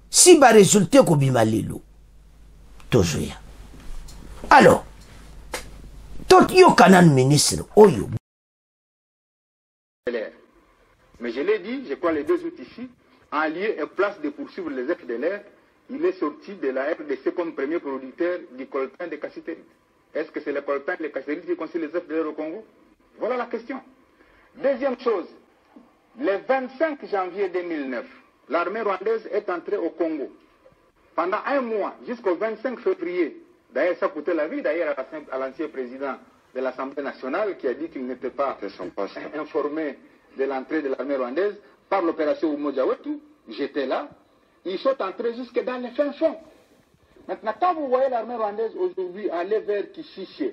si ba résultat ko bimalelo. Tozoya. Alors, tot yo kanan ministre oyo. Mais je l'ai dit, je crois les deux autres ici, en lieu et place de poursuivre les FDLR il est sorti de la RDC comme premier producteur du coltan de cassiterite. Est-ce que c'est le coltan et les cassiterite qui constituent les FDLR au Congo? Voilà la question. Deuxième chose, le 25 janvier 2009, l'armée rwandaise est entrée au Congo. Pendant un mois, jusqu'au 25 février, d'ailleurs ça coûtait la vie d'ailleurs à l'ancien président de l'Assemblée nationale qui a dit qu'il n'était pas informé de l'entrée de l'armée rwandaise par l'opération Umoja Wetu. J'étais là. Ils sont entrés jusque dans les fins fonds. Maintenant, quand vous voyez l'armée rwandaise aujourd'hui aller vers Kishishe,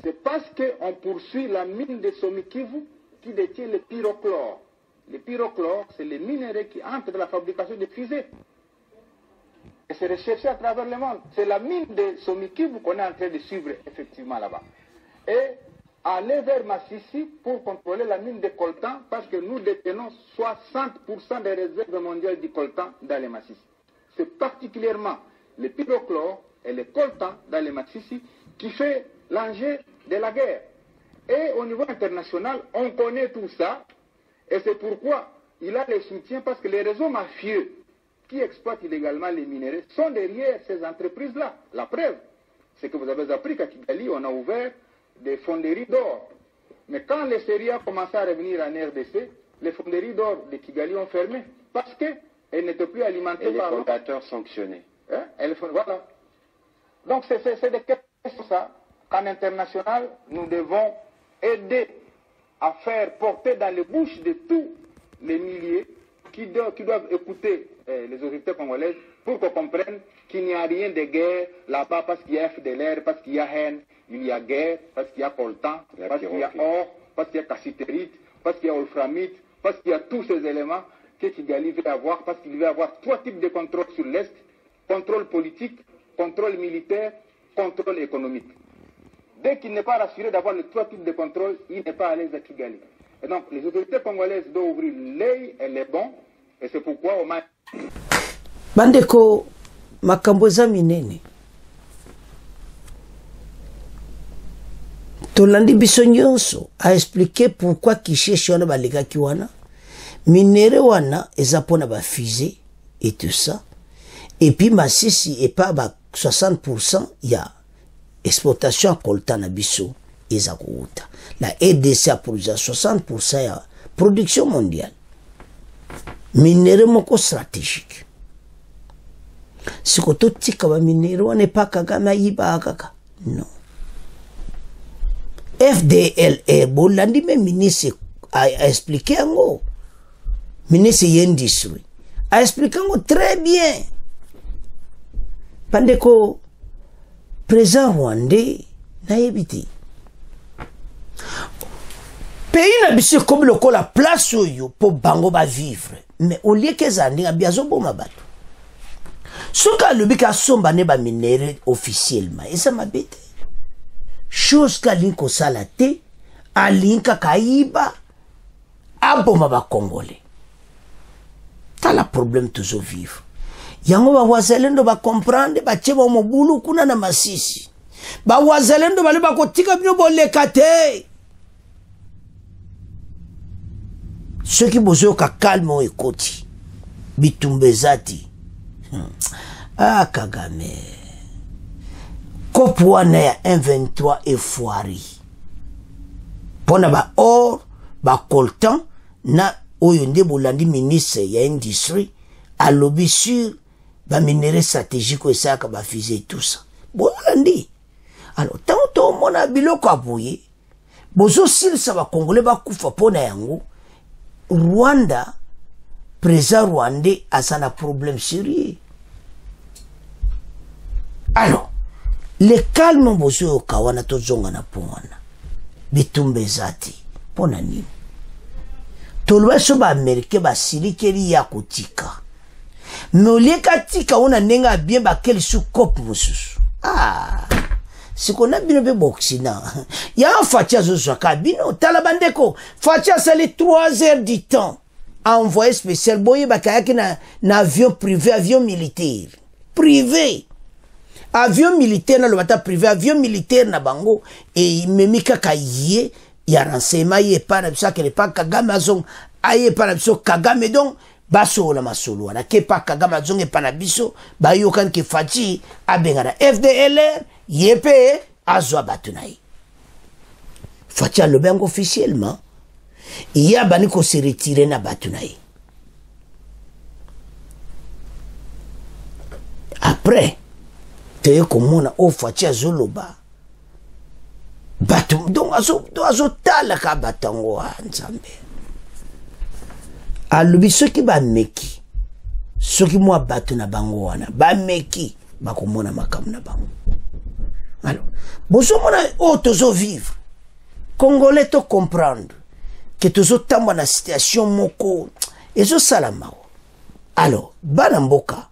c'est parce qu'on poursuit la mine de Somikivu qui détient le pyrochlore. Le pyrochlore, c'est les minéraux qui entrent dans la fabrication de fusées. Et c'est recherché à travers le monde. C'est la mine de Somikivu qu'on est en train de suivre effectivement là-bas. Et aller vers Massissi pour contrôler la mine de coltan parce que nous détenons 60% des réserves mondiales du coltan dans les Massissi. C'est particulièrement le pyrochlore et le coltan dans les Massissi qui fait l'enjeu de la guerre. Et au niveau international, on connaît tout ça et c'est pourquoi il a le soutien parce que les réseaux mafieux qui exploitent illégalement les minéraux sont derrière ces entreprises-là. La preuve, c'est que vous avez appris qu'à Kigali, on a ouvert des fonderies d'or. Mais quand les séries ont commencé à revenir en RDC, les fonderies d'or de Kigali ont fermé parce qu'elles n'étaient plus alimentées par... les fondateurs sanctionnés. Hein? Voilà. Donc c'est des questions ça qu'en international, nous devons aider à faire porter dans les bouches de tous les milliers qui doivent écouter les autorités congolaises pour qu'on comprenne qu'il n'y a rien de guerre là-bas parce qu'il y a FDLR, parce qu'il y a haine. Il y a guerre, parce qu'il y a coltan, parce qu'il y a or, parce qu'il y a cassiterite, parce qu'il y a wolframite, parce qu'il y a tous ces éléments que Kigali veut avoir, parce qu'il veut avoir 3 types de contrôle sur l'Est, contrôle politique, contrôle militaire, contrôle économique. Dès qu'il n'est pas rassuré d'avoir les 3 types de contrôle, il n'est pas à l'aise à Kigali. Et donc, les autorités congolaises doivent ouvrir l'œil et les bons, et c'est pourquoi on m'a... Bandeko, makamboza minene. Tolandi biso nyonso a expliqué pourquoi Kishishe wana balekaki wana minere wana eza pona ba fusée et tout ça et puis Masisi et pas ba 60% ya exportation coltan na biso eza kuuta la RDC a produit 60% ya production mondiale minere moko stratégique sikoto tika ba minere wana pa Kagame yiba kaka non. FDLR, bolandi me ministre a expliqué ango. Ministre y'industrie a expliqué ango très bien. Pandeko président rwandais na yebiti. Pays na biso comme le la place yo pour bango ba vivre. Mais au lieu que ça ndinga biazo boma bato. Soka lobika somba ne ba minere officiellement. Et ça m'habite. Chose qu'Alinko Salate, Alinka Kaïba, Aboma ba Congolais. T'as le problème toujours vivre. Yango ba wazelendo ba comprendre, ba cheba mobulu kuna na Masisi. Ba wazelendo ba le ba kotika bino bolekate. Ceux qui besoin ka calme et koti. Bitumbezati. Ah Kagame. Kopwana ya 123 efoari. Pona ba or, ba coltan, na oyonde bolandi ministre ya industrie, a lobby sur ba minéraux stratégiques et ça, ba fusée et tout ça. Bolandi. Alors, tant to mona biloko abouye, bozo sil sa ba congolais ba kufa pona yango, Rwanda, président rwandais a ça un problème sérieux. Alors, le calme bozo yo kawana to zonga na pona. Bitumbe zati. Pona nini. Tolweso ba Amerike ba silikeri ya kutika. Noleka tika ona nenga bien ba keli su kop mususu. Ah. Sikona bino be boxina. Ya fatia zo kabino talabandeko. Fatia c'est les 3 heures du temps. Envoyé spécial boye ba kayaki na avion privé, avion militaire. Privé. Avion militaire na le bata privé, avion militaire na bango et memika kaye ya renseignement ye pa na biso que pas Kagame azong aye pa na biso Kagame donc baso la masolo wana kepa Kagame zonge pana biso bayokan ke Faci abengana FDLR yepe azwa batunai Faci alobi yango officiellement ya bani ko se retirer na batunai après te komona o Faci azoloba batu donc azo tala ka batango nzambe alobi soki ba meki soki mwa batu na bango wana ba meki bakomona makamu na bango alors bozo mona o tozo vivre congolais to comprendre que tozo tamba na situation moko ezo salama alors bana mboka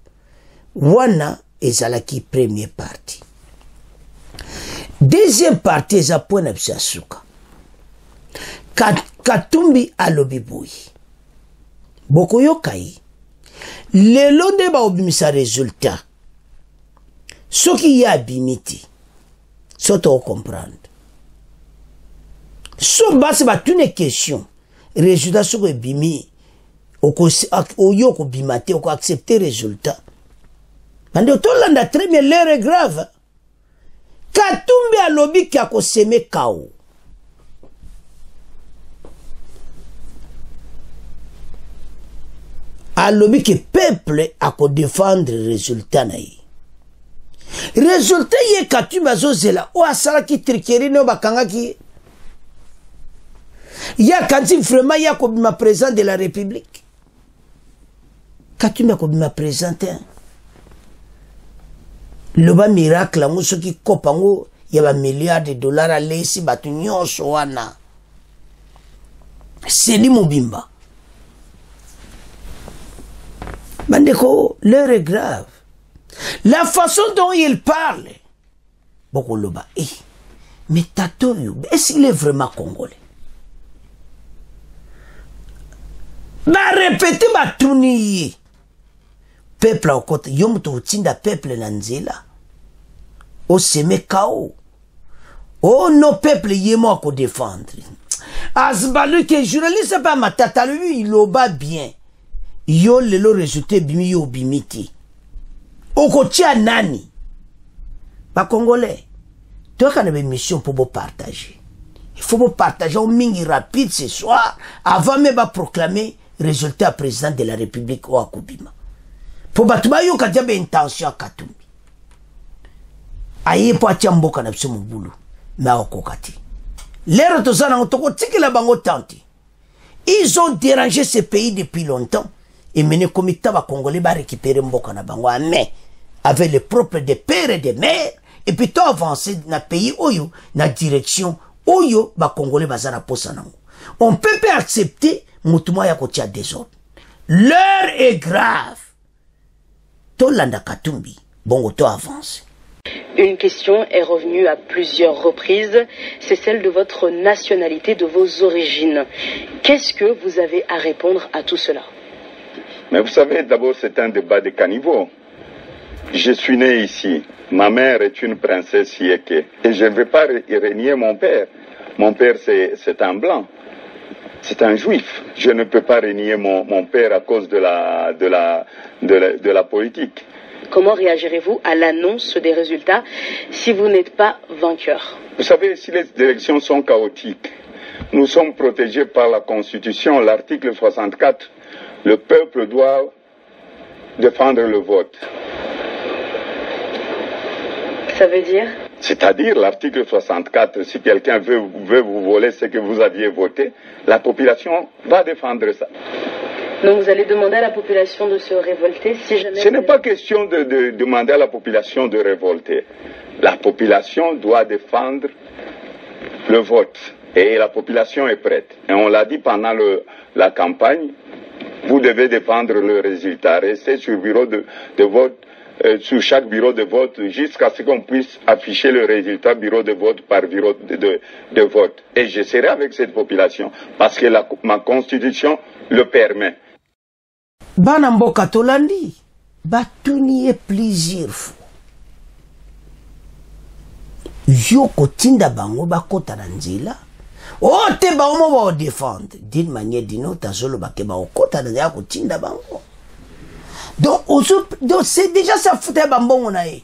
wana ezalaki première partie. Deuxième partie, c'est point de Psiasuka. Katumbi alobi boy. Boko yokai. Lelo de ba obimisa résultat. Ce qui y a bimiti. Soto comprendre. So base ba tune question. Résultat so ko bimi. O yoko bimate o ko accepter résultat. Mande to landa très bien l'heure est grave. Katumbi alobi ki akoseme kao. Alobi ki peuple ako défendre résultat na yi. Résultat ye Katumbi azozela o asala ki trikeri no bakanga ki. Ya kanti vraiment ya ko bima président de la République. Katumbi ako bima président. Loba miracle ngo soki kopango ya ba milliards de dollars à lesi batu nyonso wana. Seni Mobimba. Bandeko, l'heure est grave. La façon dont il parle. Boko loba, mais Tatoyo, est-ce qu'il est vraiment congolais? Ba répéter ba tuni. Peuple au côté, yomuto tinda peuple nanzela. O seme kao. Oh non peuple yemo ako défendre. Azbalu ke journaliste pas matata lui il oba bien. Yo lelo résultat bimi yo bimiti. Oko tia nani. Ba congolais. Toi quand une mission pour vous partager. Il faut vous partager au mingi rapide ce soir avant même de proclamer résultat président de la République au Akubima. Pour batuma yo kadjabe intention Katumbi. Aye po atia mboka na biso mobulu na okokati. Lero tozana ngotoko tikila bango tanti. Ils ont dérangé ce pays depuis longtemps et mené comme taba congolais ba récupérer mboka na bango mais avec les propres des pères et des mères et puis tout avancer na pays oyo na direction oyo ba congolais bazana posa nango. On peut pas accepter mutuma ya kotia désordre. L'heure est grave. Tolanda Katumbi, bongo to avance. Une question est revenue à plusieurs reprises, c'est celle de votre nationalité, de vos origines. Qu'est-ce que vous avez à répondre à tout cela? Mais vous savez, d'abord c'est un débat de caniveau. Je suis né ici, ma mère est une princesse Yeke, et je ne vais pas renier mon père. Mon père c'est un blanc, c'est un juif. Je ne peux pas renier mon père à cause de la politique. Comment réagirez-vous à l'annonce des résultats si vous n'êtes pas vainqueur? Vous savez, si les élections sont chaotiques, nous sommes protégés par la Constitution, l'article 64. Le peuple doit défendre le vote. Ça veut dire? C'est-à-dire l'article 64, si quelqu'un veut vous voler ce que vous aviez voté, la population va défendre ça. Donc vous allez demander à la population de se révolter si jamais... Ce n'est pas question de demander à la population de révolter. La population doit défendre le vote. Et la population est prête. Et on l'a dit pendant la campagne, vous devez défendre le résultat. Restez sur le bureau de vote, sur chaque bureau de vote, jusqu'à ce qu'on puisse afficher le résultat bureau de vote par bureau de vote. Et je serai avec cette population, parce que ma constitution le permet. Bana mboka tolandi batuni plaisir fou yo kotinda bango bakota na nzela Oh, te ba omo ba défendre. D'une manière d'une autre, azolo ba ke ba okota na ya kotinda bango. Donc c'est déjà ça foutait bambongo na ye.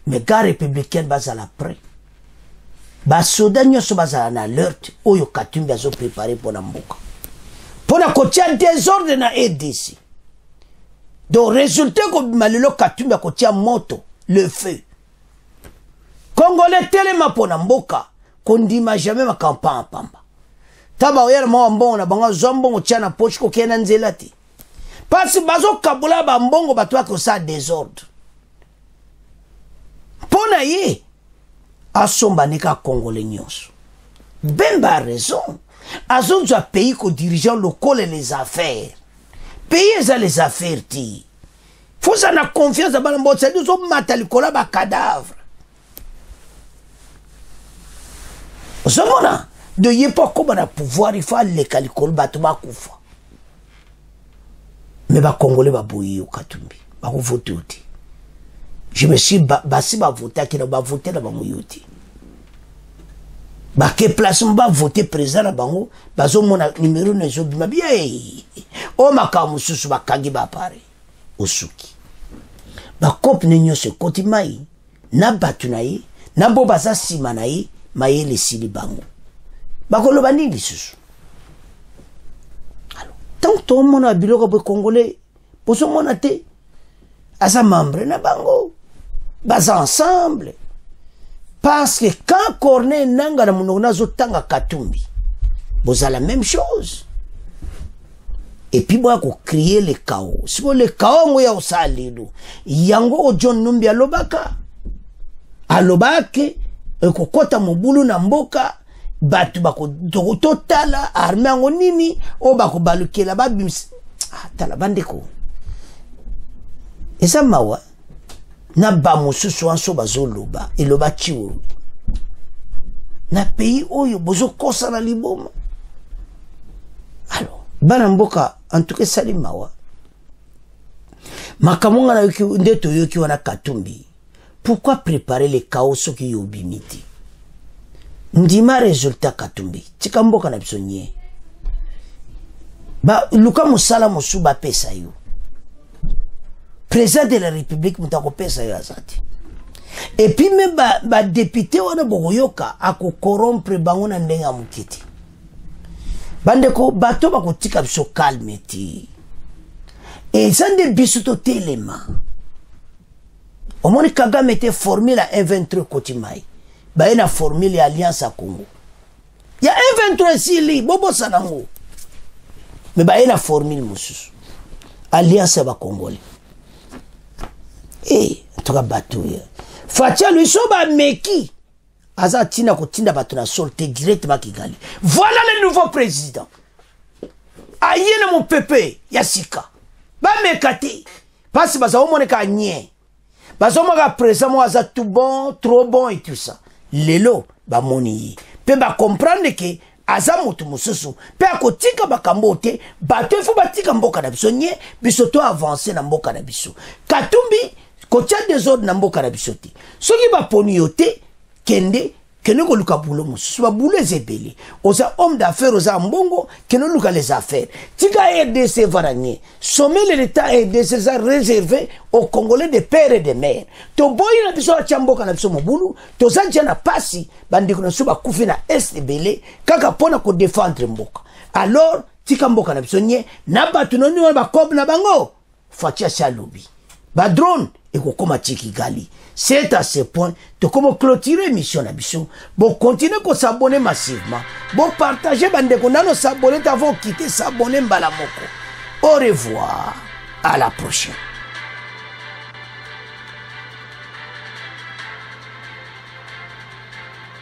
Mais gars républicaine bazala prêt. Ba soda nyoso bazala na alerte oyo Katumbi azo préparer pour na mboka. Pour na kotia désordre na ADC. Donc résultat ko malelo Katumbi akotia moto le feu. Congolais telema pour na mboka kondima jamais ma campagne pamba. Taba oyera mo mbongo na banga zombo tia na poche ko kena nzela te. Parce que bazo kabula ba mbongo batwa ko sa désordre. Pona ye asomba nika Congolais nyonso. Bemba a raison. Azonzo a pays ko dirigeant local et les affaires. Pays ça les affaires ti. Faut ça na confiance dans mbo ça nous on matali kola ba cadavre. Osomona de yepo ko ba pouvoir il faut les calicol batuma kufa. Mais ba Congolais ba boyi au Katumbi. Ba ko voter oti. Je me suis basi ba voter qui ba voter na ba moyoti. Ba ke place mba voter président na bango bazo mona numéro na zo bima bien. O makamu susu ba kangi ba pare. Osuki. Ba kop nenyo se koti mai na batunayi na bo baza sima nayi maye le sili bango. Ba ko lo bani lisusu. Tant que mon a biloko be Congolais, pour ce mon até, à sa membre na bango, bas ensemble. Parce que quand Corneille nanga na monona zotanga Katumbi, vous avez la même chose. Et puis moi ko créer le chaos. Si vous le chaos ngoya osalido, yango o John Numbi alobaka. Alobake ko kota mobulu na mboka. Batu bako totala arme yango nini o bako balukela babimsi tala bandeko esa mawa na ba mususu anso bazoloba eloba chiwo na pays oyo bozo kosa na liboma. Alors bana mboka en tout cas sali mawa makamonga na yoki ndeto yoki wana Katumbi. Pourquoi préparer les chaos soki yobimiti? Ndima résultat Katumbi tika mboka na biso nye ba luka musala musuba pesa yo président de la république mutako pesa yo azati et puis même ba député wana boyoka ako corrompre bango na ndenga mukiti bandeko bato bakotika biso calme ti et sande biso to telema omoni Kagame était formé la M23 kotimai. Ba ena formule alliance à Congo. Il y a un 23 sili bobo sanango. Mais ba ena formule mususu. Alliance à Congolais. Eh, en tout cas bateau. Fatia lui soba meki. Aza tina ko tinda bato na sorte directement Kigali. Voilà le nouveau président. Ayena mon pépé Yasika. Ba mekati. Parce baza omoneka nye. Baza moka président mo aza tout bon, trop bon et tout ça. Lelo ba moni pe ba comprendre que aza mutu mususu pe akotika bakambote bato fu batika mboka na biso nye biso to avancer na mboka na biso Katumbi kotia désordre na mboka na biso te soki ba poni yote kende ko luka bulo mususu ba bulo ezebeli oza homme d'affaires oza mbongo keno luka les affaires tika RDC varanye sommet l'état RDC a réservé aux Congolais de père et de mère to boyi na biso atia mboka na biso mobulu to zantia na pasi bandiko na suba kufi na est belé kaka pona ko défendre mboka alors tika mboka na biso nye na batu noni ba kob na bango fatia chalobi ba drone et kokoma Kigali. C'est à ce point de comment clôturer mission na biso. Bon, continuez à s'abonner massivement. Bon, partagez bande konano s'abonner d'avant quitter s'abonner mbalamoko. Au revoir. À la prochaine.